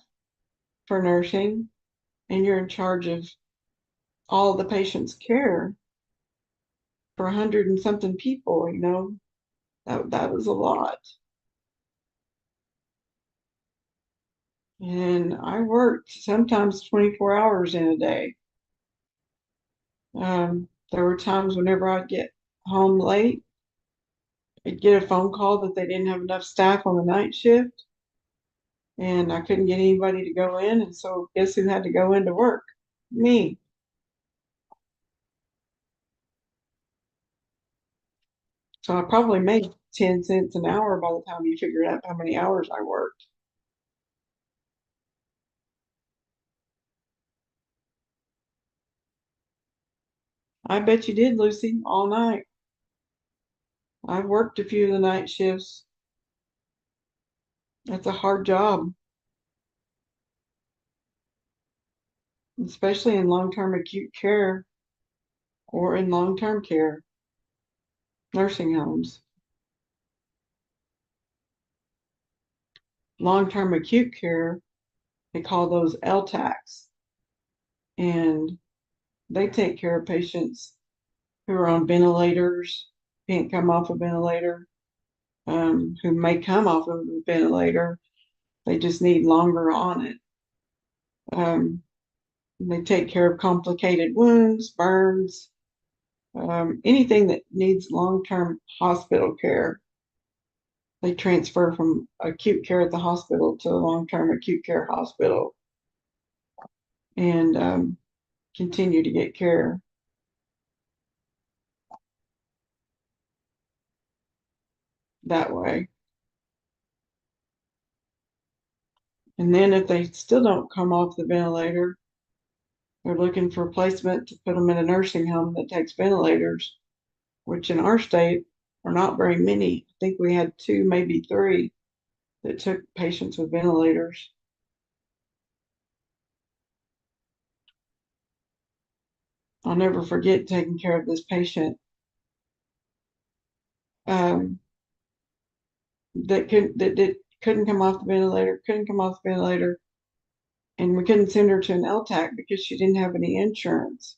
Speaker 1: for nursing, and you're in charge of all the patient's care for 100 and something people, that was a lot. And I worked sometimes 24 hours in a day. There were times whenever I'd get home late, I'd get a phone call that they didn't have enough staff on the night shift, and I couldn't get anybody to go in. And so, guess who had to go into work? Me. So I probably made 10 cents an hour by the time you figured out how many hours I worked. I bet you did, Lucy, all night. I've worked a few of the night shifts. That's a hard job, especially in long-term acute care or in long-term care, nursing homes. Long-term acute care, they call those LTACs, and they take care of patients who are on ventilators, can't come off a ventilator, who may come off of a ventilator. They just need longer on it. Um, they take care of complicated wounds, burns, anything that needs long-term hospital care. They transfer from acute care at the hospital to a long-term acute care hospital and continue to get care that way. And then if they still don't come off the ventilator, they're looking for placement to put them in a nursing home that takes ventilators, which in our state are not very many. I think we had two, maybe three that took patients with ventilators. I'll never forget taking care of this patient um, that couldn't come off the ventilator, and we couldn't send her to an LTAC because she didn't have any insurance.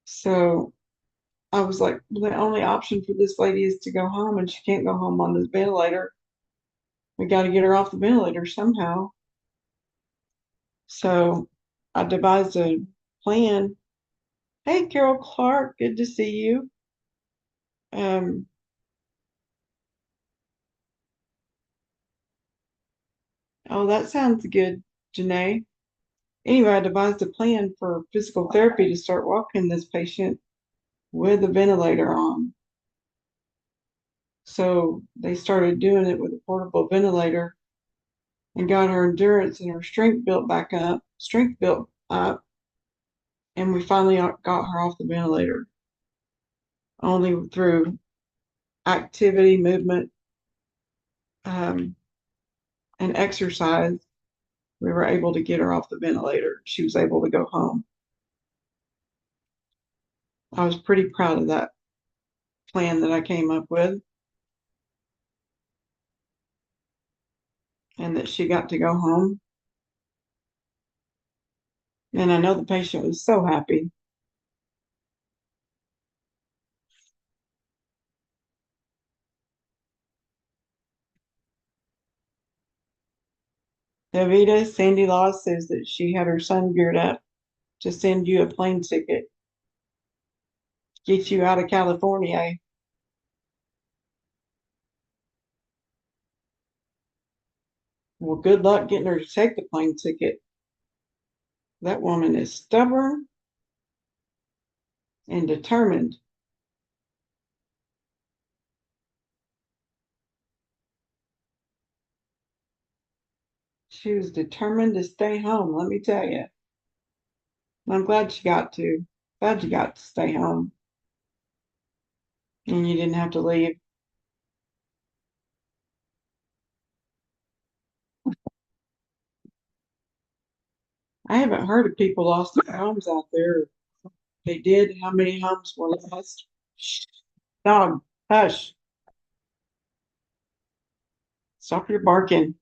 Speaker 1: So I was like, well, the only option for this lady is to go home, and she can't go home on this ventilator. We got to get her off the ventilator somehow. So I devised a plan. Hey, Carol Clark, good to see you. Um, oh, that sounds good, Janae. Anyway, I devised a plan for physical therapy to start walking this patient with a ventilator on. So they started doing it with a portable ventilator and got her endurance and her strength built up, and we finally got her off the ventilator only through activity, movement, um, and exercise. We were able to get her off the ventilator. She was able to go home. I was pretty proud of that plan that I came up with, and that she got to go home. And I know the patient was so happy. Davita, Sandy Law says that she had her son geared up to send you a plane ticket, get you out of California. Well, good luck getting her to take the plane ticket. That woman is stubborn and determined. She was determined to stay home, let me tell you. I'm glad she got to. Glad you got to stay home and you didn't have to leave. I haven't heard of people lost their homes out there. They did. How many homes were lost? Shh, dog, hush. Stop your barking.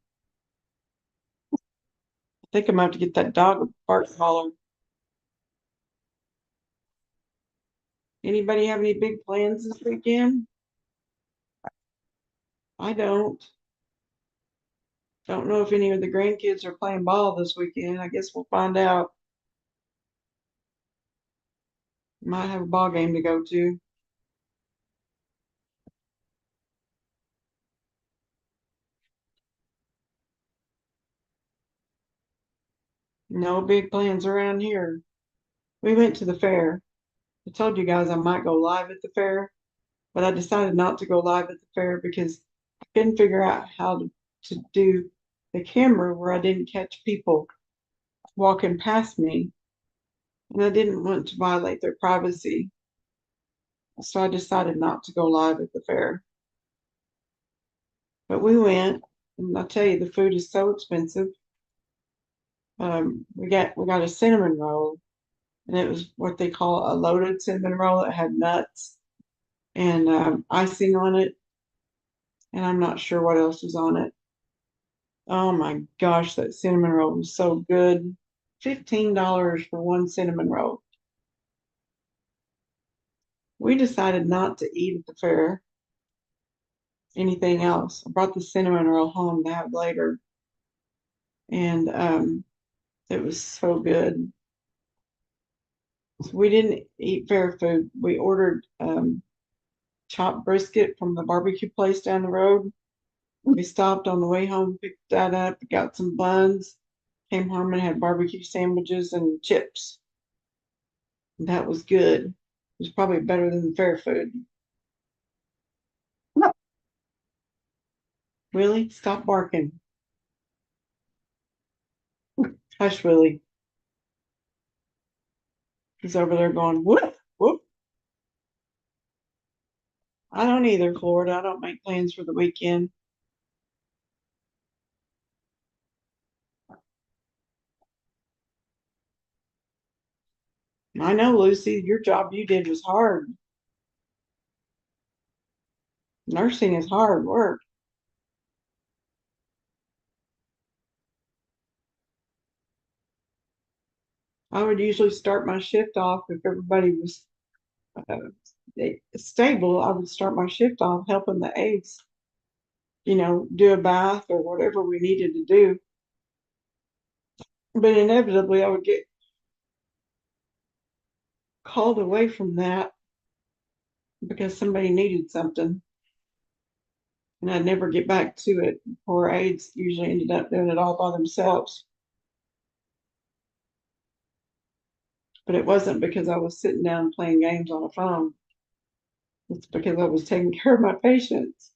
Speaker 1: I think I'm going to have to get that dog a bark collar. Anybody have any big plans this weekend? I don't. Don't know if any of the grandkids are playing ball this weekend. I guess we'll find out. Might have a ball game to go to. No big plans around here. We went to the fair. I told you guys I might go live at the fair. but I decided not to go live at the fair because I couldn't figure out how to do the camera where I didn't catch people walking past me, and I didn't want to violate their privacy. So I decided not to go live at the fair. But we went, and I'll tell you, the food is so expensive. We got a cinnamon roll, and it was what they call a loaded cinnamon roll. It had nuts and icing on it, and I'm not sure what else was on it. Oh my gosh, that cinnamon roll was so good. $15 for one cinnamon roll. We decided not to eat at the fair anything else. I brought the cinnamon roll home to have later, and it was so good. So we didn't eat fair food. We ordered chopped brisket from the barbecue place down the road. We stopped on the way home, picked that up, got some buns, came home and had barbecue sandwiches and chips. That was good. It was probably better than the fair food. Willie, stop barking. Hush, Willie. He's over there going, whoop, whoop. I don't either, Florida. I don't make plans for the weekend. I know, Lucy, your job you did was hard. Nursing is hard work. I would usually start my shift off if everybody was uh, stable. I would start my shift off helping the aides, do a bath or whatever we needed to do. But inevitably, I would get called away from that because somebody needed something, and I'd never get back to it. Poor aides usually ended up doing it all by themselves. But it wasn't because I was sitting down playing games on a phone. It's because I was taking care of my patients.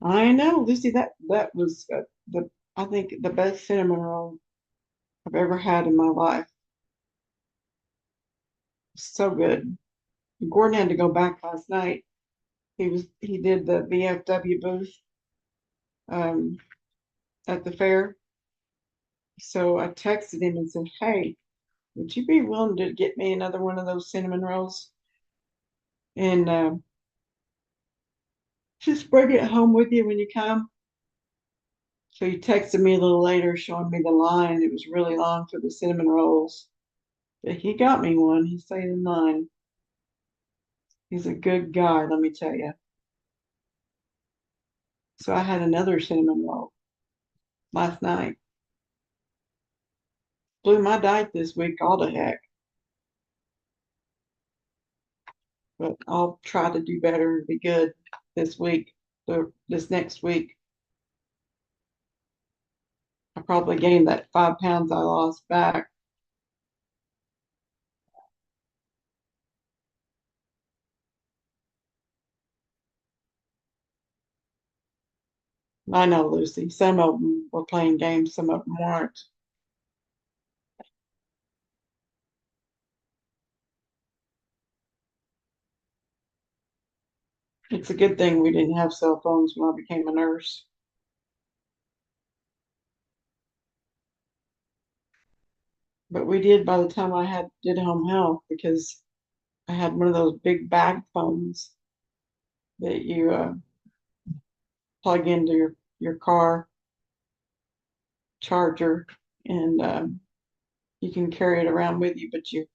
Speaker 1: I know, Lucy. That was the I think the best cinnamon roll I've ever had in my life. So good. Gordon had to go back last night. He did the VFW booth um, at the fair. So I texted him and said, "Hey, would you be willing to get me another one of those cinnamon rolls and just bring it home with you when you come?" So he texted me a little later showing me the line. It was really long for the cinnamon rolls. But he got me one. He stayed in line. He's a good guy, let me tell you. So I had another cinnamon roll last night. Blew my diet this week, all the heck. But I'll try to do better and be good this week, or this next week. I probably gained that 5 pounds I lost back. I know, Lucy. Some of them were playing games, some of them weren't. It's a good thing we didn't have cell phones when I became a nurse. But we did by the time did home health because I had one of those big bag phones that you plug into your car charger, and you can carry it around with you, but you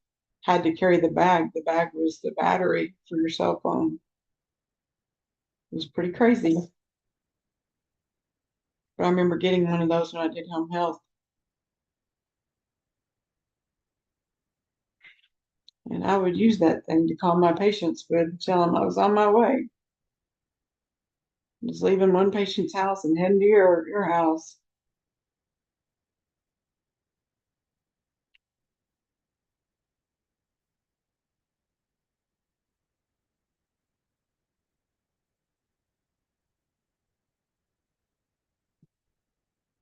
Speaker 1: had to carry the bag. The bag was the battery for your cell phone. It was pretty crazy. But I remember getting one of those when I did home health. And I would use that thing to call my patients with, tell them I was on my way. I was leaving one patient's house and heading to your house.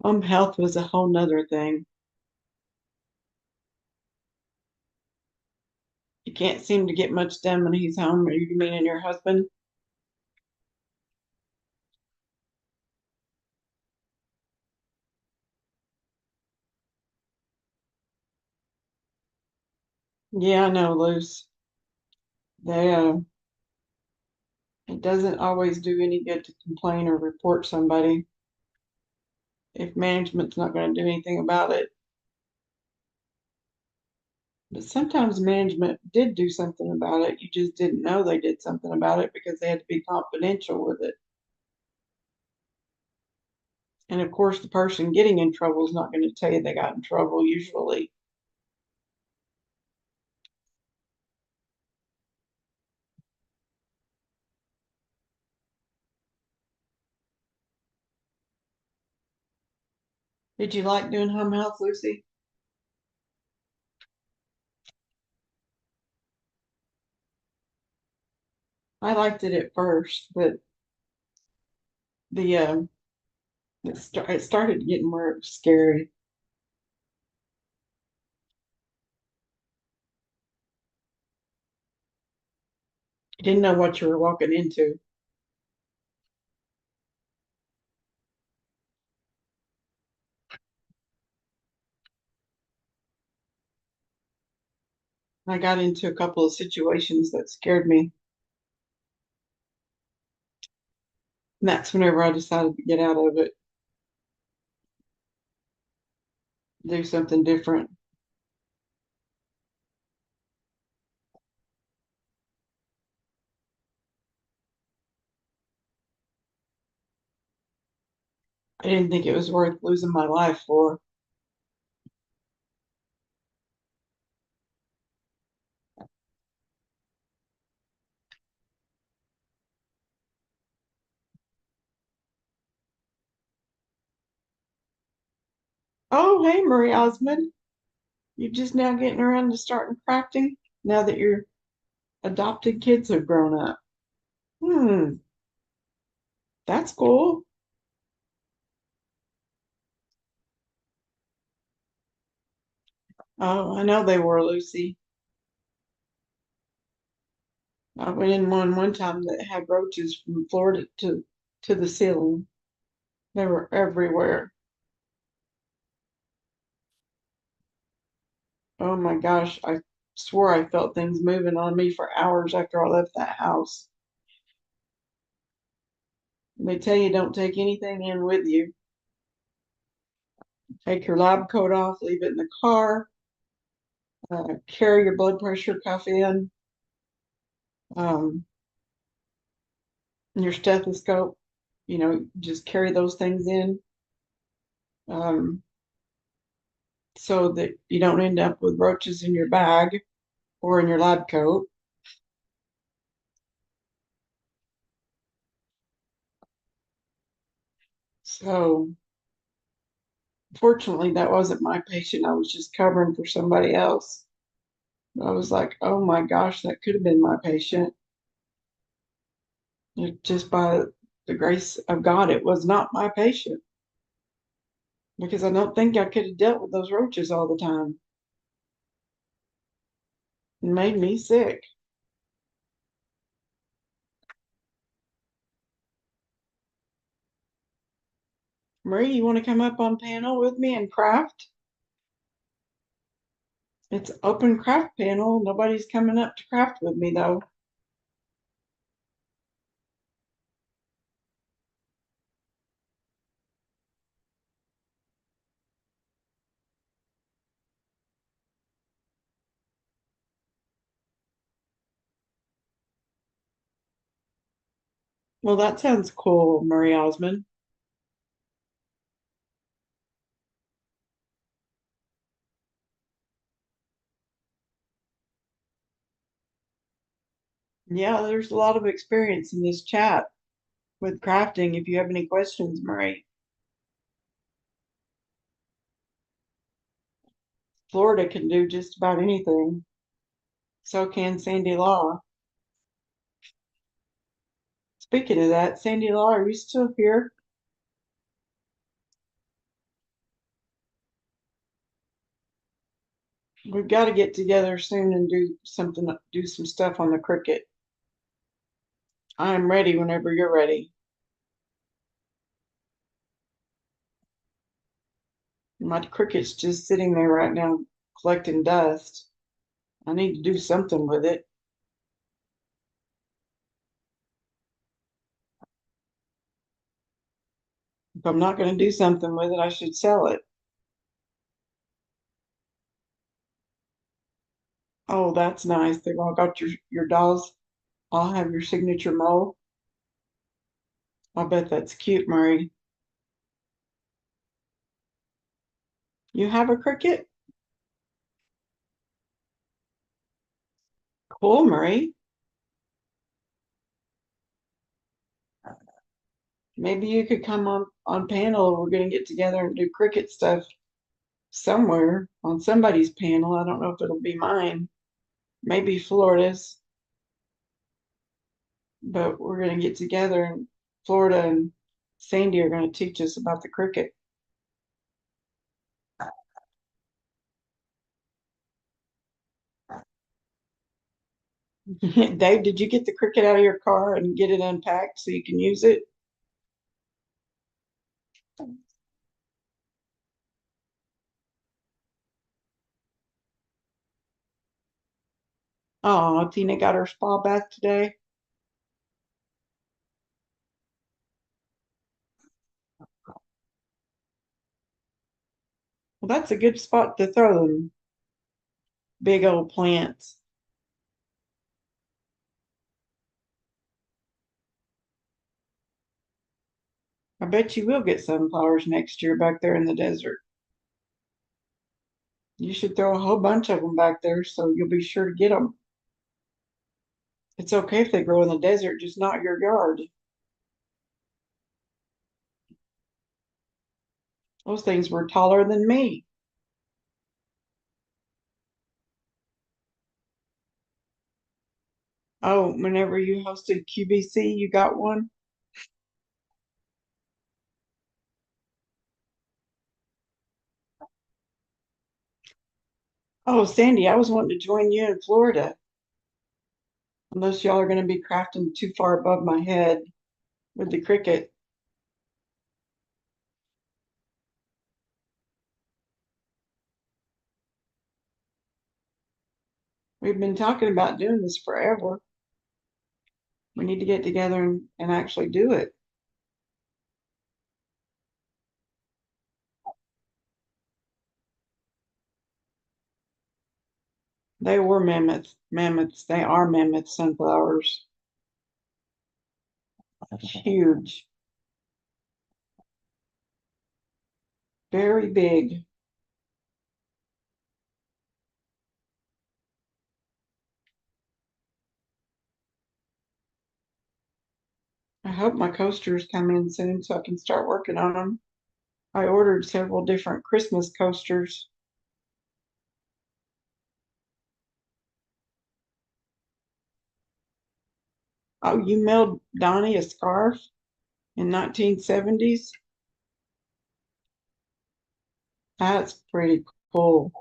Speaker 1: Health was a whole nother thing. You can't seem to get much done when he's home. Are you meaning your husband? Yeah, I know, Luce. They, it doesn't always do any good to complain or report somebody if management's not going to do anything about it. But sometimes management did do something about it. You just didn't know they did something about it because they had to be confidential with it. And of course, the person getting in trouble is not going to tell you they got in trouble usually. Did you like doing home health, Lucy? I liked it at first, but the it started getting where it was scary. You didn't know what you were walking into. I got into a couple of situations that scared me. And that's whenever I decided to get out of it, do something different. I didn't think it was worth losing my life for. Oh, hey, Marie Osmond. You just now getting around to starting crafting now that your adopted kids have grown up. Hmm, that's cool. Oh, I know they were, Lucy. I went in one time that had roaches from Florida to the ceiling. They were everywhere. Oh my gosh, I swore I felt things moving on me for hours after I left that house. They tell you don't take anything in with you. Take your lab coat off, leave it in the car, carry your blood pressure cuff in, um, your stethoscope, just carry those things in, um, so that you don't end up with roaches in your bag or in your lab coat. So, fortunately, that wasn't my patient. I was just covering for somebody else. I was like, oh my gosh, that could have been my patient. Just by the grace of God, it was not my patient because I don't think I could have dealt with those roaches all the time. It made me sick. Marie, you want to come up on panel with me and craft? It's open craft panel. Nobody's coming up to craft with me though. Well, that sounds cool, Marie Osmond. Yeah, there's a lot of experience in this chat with crafting. If you have any questions, Marie, Florida can do just about anything. So can Sandy Law. Speaking of that, Sandy Law, are you still here? We've got to get together soon and do some stuff on the Cricut. I am ready whenever you're ready. My Cricut's just sitting there right now collecting dust. I need to do something with it. If I'm not going to do something with it, I should sell it. Oh, that's nice. They've all got your dolls. I'll have your signature mold. I bet that's cute, Marie. You have a Cricut? Cool, Marie. Maybe you could come on panel. We're going to get together and do Cricut stuff somewhere on somebody's panel. I don't know if it'll be mine. Maybe Florida's, but we're going to get together and Florida and Sandy are going to teach us about the Cricut. Dave, did you get the Cricut out of your car and get it unpacked so you can use it? Oh, Tina got her spa bath today. Well, that's a good spot to throw them big old plants. I bet you will get sunflowers next year back there in the desert. You should throw a whole bunch of them back there so you'll be sure to get them. It's okay if they grow in the desert, just not your yard. Those things were taller than me. Oh, whenever you hosted QVC, you got one? Oh, Sandy, I was wanting to join you in Florida. Unless y'all are going to be crafting too far above my head with the Cricut. We've been talking about doing this forever. We need to get together and actually do it. They were mammoths. They are mammoth sunflowers. Huge, very big. I hope my coasters come in soon so I can start working on them. I ordered several different Christmas coasters. Oh, you mailed Donnie a scarf in 1970s? That's pretty cool.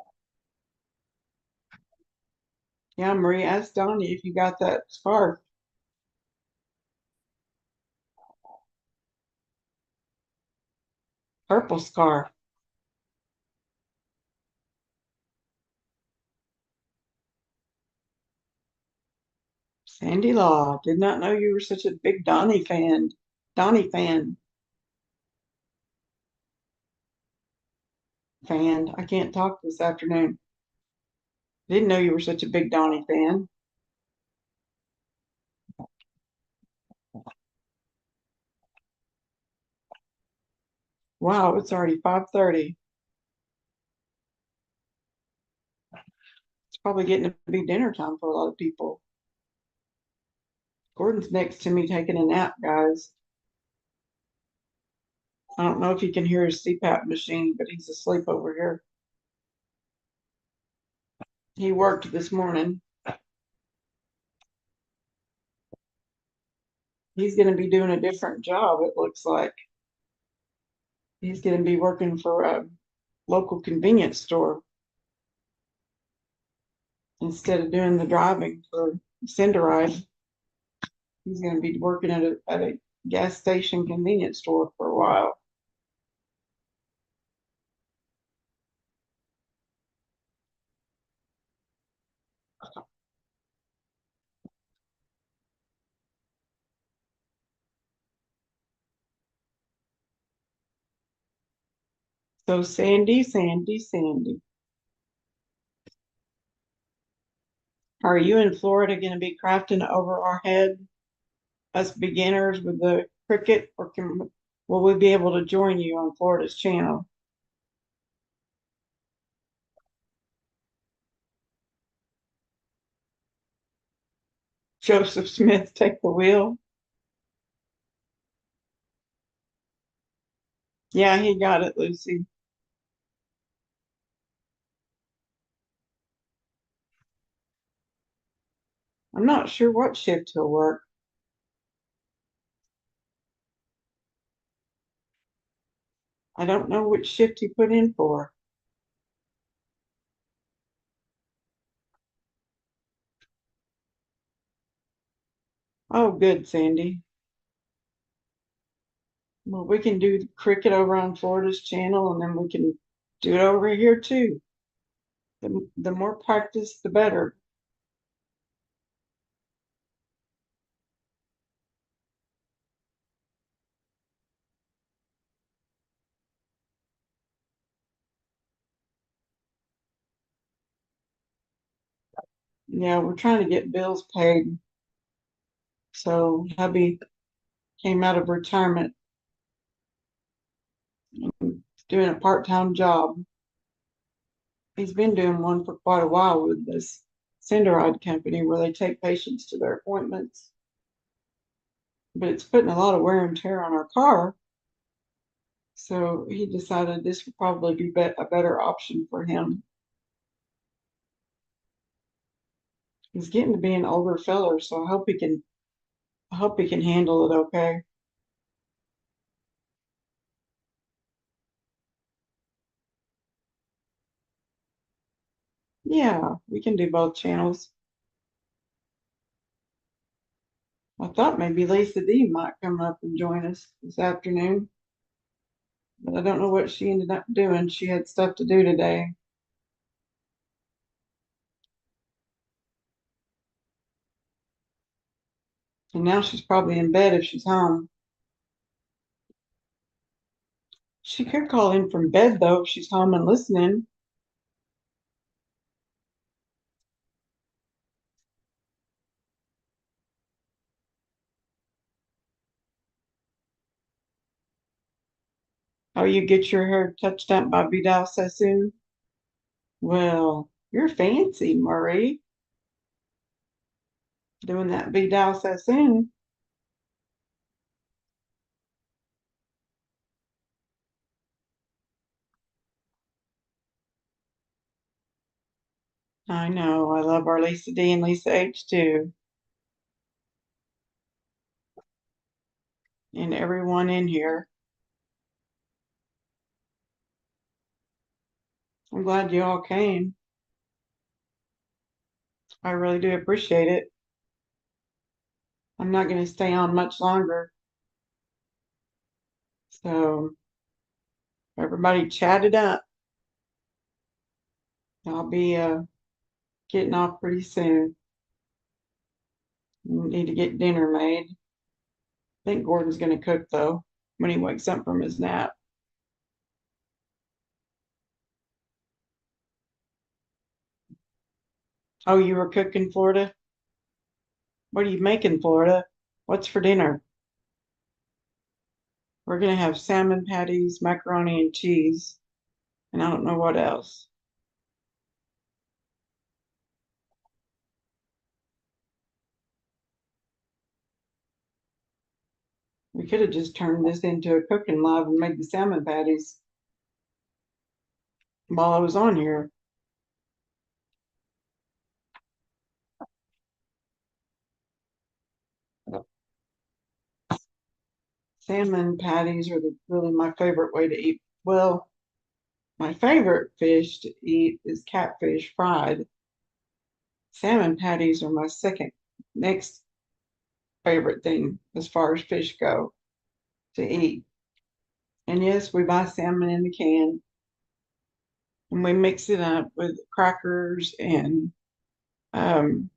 Speaker 1: Yeah, Marie, ask Donnie if you got that scarf. Purple scarf. Sandy Law, did not know you were such a big Donnie fan. Donnie fan. Fan. I can't talk this afternoon. Didn't know you were such a big Donnie fan. Wow, it's already 5:30. It's probably getting to be dinner time for a lot of people. Gordon's next to me taking a nap, guys. I don't know if you can hear his CPAP machine, but he's asleep over here. He worked this morning. He's going to be doing a different job, it looks like. He's going to be working for a local convenience store. instead of doing the driving for Cinder Ride. He's going to be working at a gas station convenience store for a while. So Sandy, Sandy, Sandy, are you in Florida going to be crafting over our head, us beginners with the Cricut, or will we be able to join you on Florida's channel? Joseph Smith take the wheel? Yeah, he got it, Lucy. I'm not sure what shift he'll work. I don't know which shift he put in for. Oh, good, Sandy. Well, we can do the Cricut over on Florida's channel, and then we can do it over here too. The more practice, the better. Yeah, we're trying to get bills paid. So hubby came out of retirement and doing a part-time job. He's been doing one for quite a while with this Cinderide company where they take patients to their appointments. But it's putting a lot of wear and tear on our car. So he decided this would probably be a better option for him. He's getting to be an older feller, so I hope he can handle it okay. Yeah, we can do both channels. I thought maybe Lisa D might come up and join us this afternoon, but I don't know what she ended up doing. She had stuff to do today. And now she's probably in bed if she's home. She could call in from bed though if she's home and listening. Oh, you get your hair touched up by Vidal Sassoon? Well, you're fancy, Marie, doing that Vidal Sassoon. I know. I love our Lisa D and Lisa H too, and everyone in here. I'm glad you all came. I really do appreciate it. I'm not going to stay on much longer. So everybody chatted up. I'll be getting off pretty soon. Need to get dinner made. I think Gordon's going to cook though when he wakes up from his nap. Oh, you were cooking Florida? What are you making, Florida? What's for dinner? We're going to have salmon patties, macaroni and cheese, and I don't know what else. We could have just turned this into a cooking live and made the salmon patties while I was on here. Salmon patties are really my favorite way to eat. Well, my favorite fish to eat is catfish fried. Salmon patties are my second next favorite thing as far as fish go to eat. And yes, we buy salmon in the can and we mix it up with crackers and um,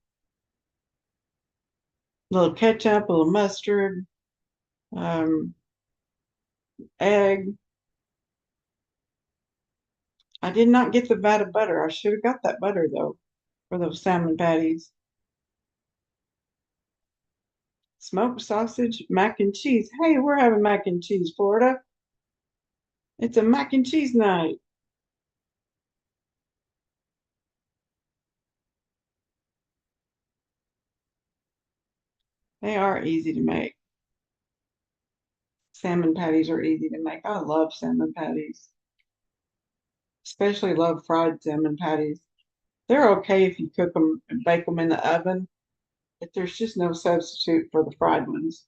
Speaker 1: a little ketchup, a little mustard, um, egg. I did not get the vat of butter. I should have got that butter though for those salmon patties. Smoked sausage, mac and cheese. Hey, we're having mac and cheese, Florida. It's a mac and cheese night. They are easy to make. Salmon patties are easy to make. I love salmon patties, especially love fried salmon patties. They're okay if you cook them and bake them in the oven, but there's just no substitute for the fried ones.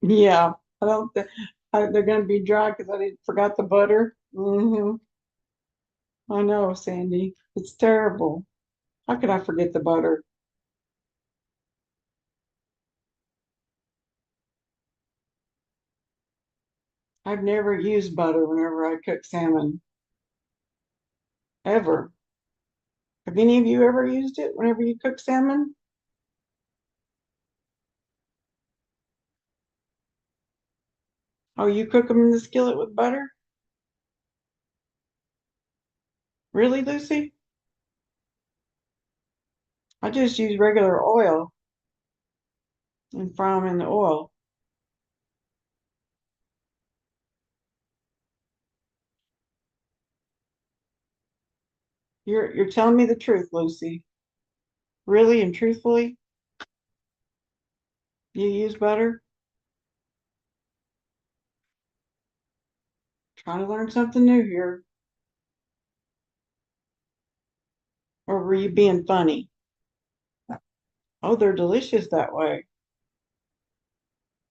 Speaker 1: Yeah, I don't. They're going to be dry because I didn't forgot the butter. I know, Sandy. It's terrible. How could I forget the butter? I've never used butter whenever I cook salmon, ever. Have any of you ever used it whenever you cook salmon? Oh, you cook them in the skillet with butter? Really, Lucy? I just use regular oil and fry them in the oil. You're telling me the truth, Lucy. Really and truthfully, you use butter? Trying to learn something new here. Or were you being funny? Oh, they're delicious that way.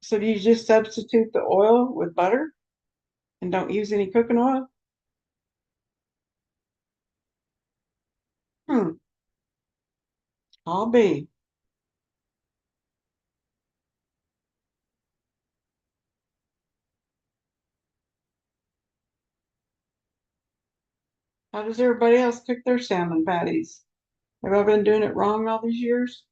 Speaker 1: So do you just substitute the oil with butter and don't use any cooking oil? Hmm, I'll be. How does everybody else cook their salmon patties? Have I been doing it wrong all these years?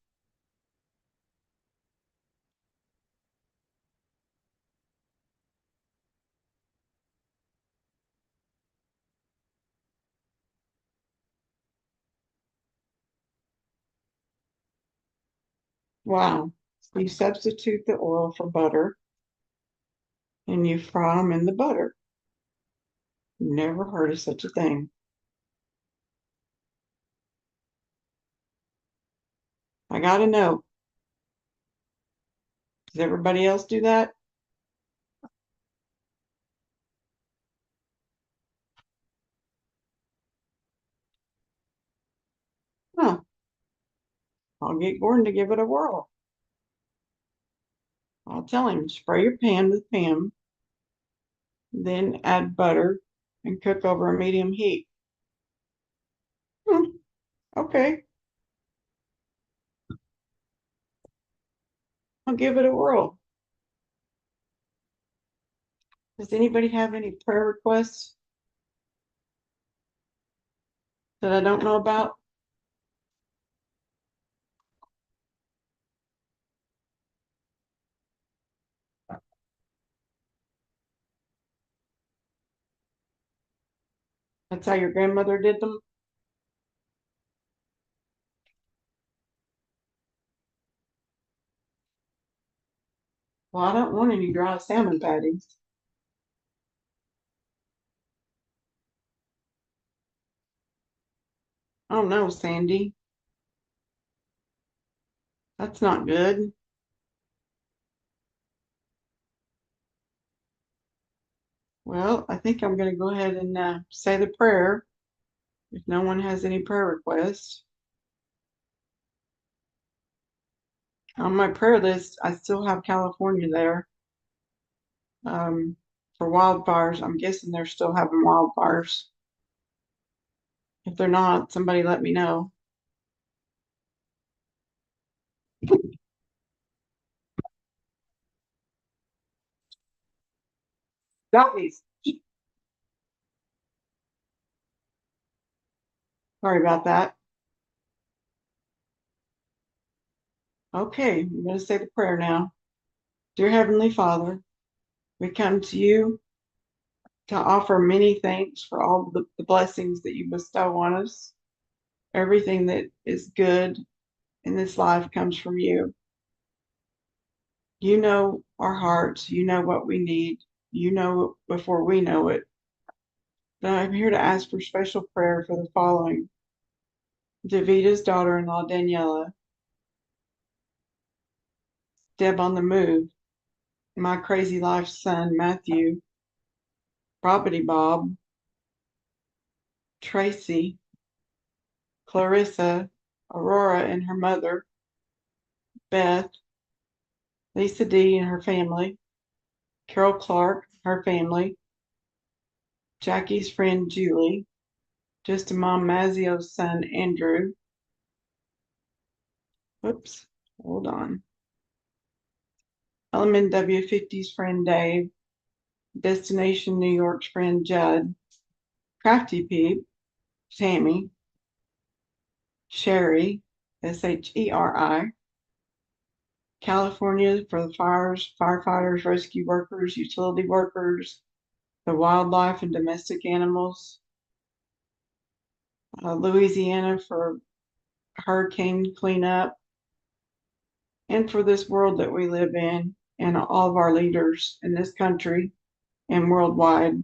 Speaker 1: Wow. So you substitute the oil for butter and you fry them in the butter. Never heard of such a thing. I gotta know. Does everybody else do that? Huh. I'll get Gordon to give it a whirl. I'll tell him, spray your pan with Pam, then add butter and cook over a medium heat. Hmm, okay, I'll give it a whirl. Does anybody have any prayer requests that I don't know about? That's how your grandmother did them? Well, I don't want any dry salmon patties. Oh no, Sandy. That's not good. Well, I think I'm going to go ahead and say the prayer if no one has any prayer requests. On my prayer list, I still have California there. Um, for wildfires. I'm guessing they're still having wildfires. If they're not, somebody let me know. Guys, sorry about that. Okay, I'm going to say the prayer now. Dear Heavenly Father, we come to you to offer many thanks for all the blessings that you bestow on us. Everything that is good in this life comes from you. You know our hearts. You know what we need. You know before we know it. But I'm here to ask for special prayer for the following: Davita's daughter-in-law, Daniela, Deb on the move, my crazy life son, Matthew, Property Bob, Tracy, Clarissa, Aurora and her mother, Beth, Lisa D and her family, Carol Clark, her family, Jackie's friend Julie, Just a Mom Mazio's son Andrew. Whoops, hold on. Element W50's friend Dave, Destination New York's friend Judd, Crafty Peep, Tammy, Sherry, Sheri, California for the fires, firefighters, rescue workers, utility workers, the wildlife and domestic animals, Louisiana for hurricane cleanup, and for this world that we live in, and all of our leaders in this country and worldwide,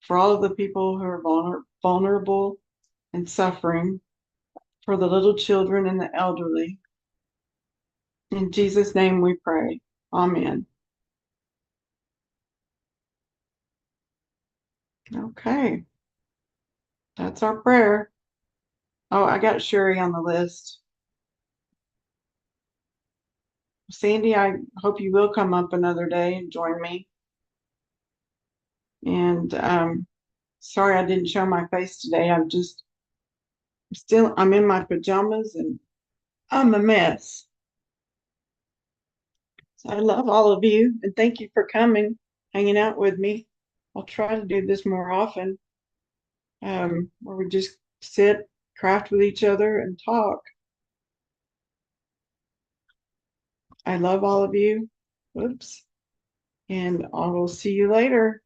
Speaker 1: for all of the people who are vulnerable and suffering, for the little children and the elderly. In Jesus' name we pray. Amen. Okay, that's our prayer. Oh, I got Sherry on the list. Sandy, I hope you will come up another day and join me. And sorry I didn't show my face today. I'm in my pajamas and I'm a mess. So I love all of you and thank you for coming, hanging out with me. I'll try to do this more often, where we just sit, craft with each other, and talk. I love all of you. Whoops. And I will see you later.